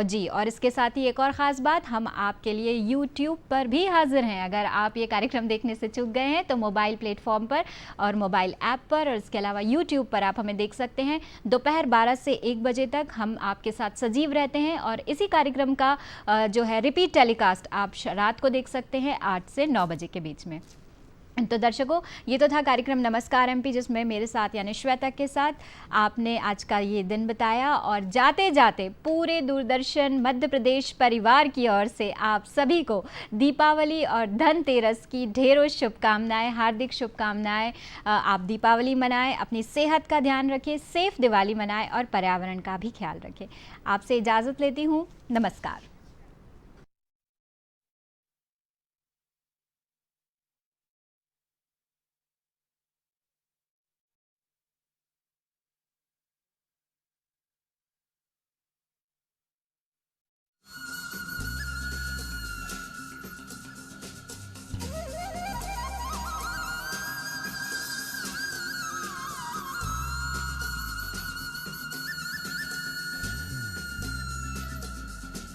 जी। और इसके साथ ही एक और ख़ास बात, हम आपके लिए YouTube पर भी हाजिर हैं। अगर आप ये कार्यक्रम देखने से चूक गए हैं तो मोबाइल प्लेटफॉर्म पर और मोबाइल ऐप पर, और इसके अलावा YouTube पर आप हमें देख सकते हैं। दोपहर 12 से 1 बजे तक हम आपके साथ सजीव रहते हैं, और इसी कार्यक्रम का जो है रिपीट टेलीकास्ट आप रात को देख सकते हैं 8 से 9 बजे के बीच में। तो दर्शकों, ये तो था कार्यक्रम नमस्कार एमपी, जिसमें मेरे साथ यानी श्वेता के साथ आपने आज का ये दिन बताया। और जाते जाते पूरे दूरदर्शन मध्य प्रदेश परिवार की ओर से आप सभी को दीपावली और धनतेरस की ढेरों शुभकामनाएं, हार्दिक शुभकामनाएं। आप दीपावली मनाएं, अपनी सेहत का ध्यान रखें, सेफ दिवाली मनाएं और पर्यावरण का भी ख्याल रखें। आपसे इजाज़त लेती हूँ, नमस्कार।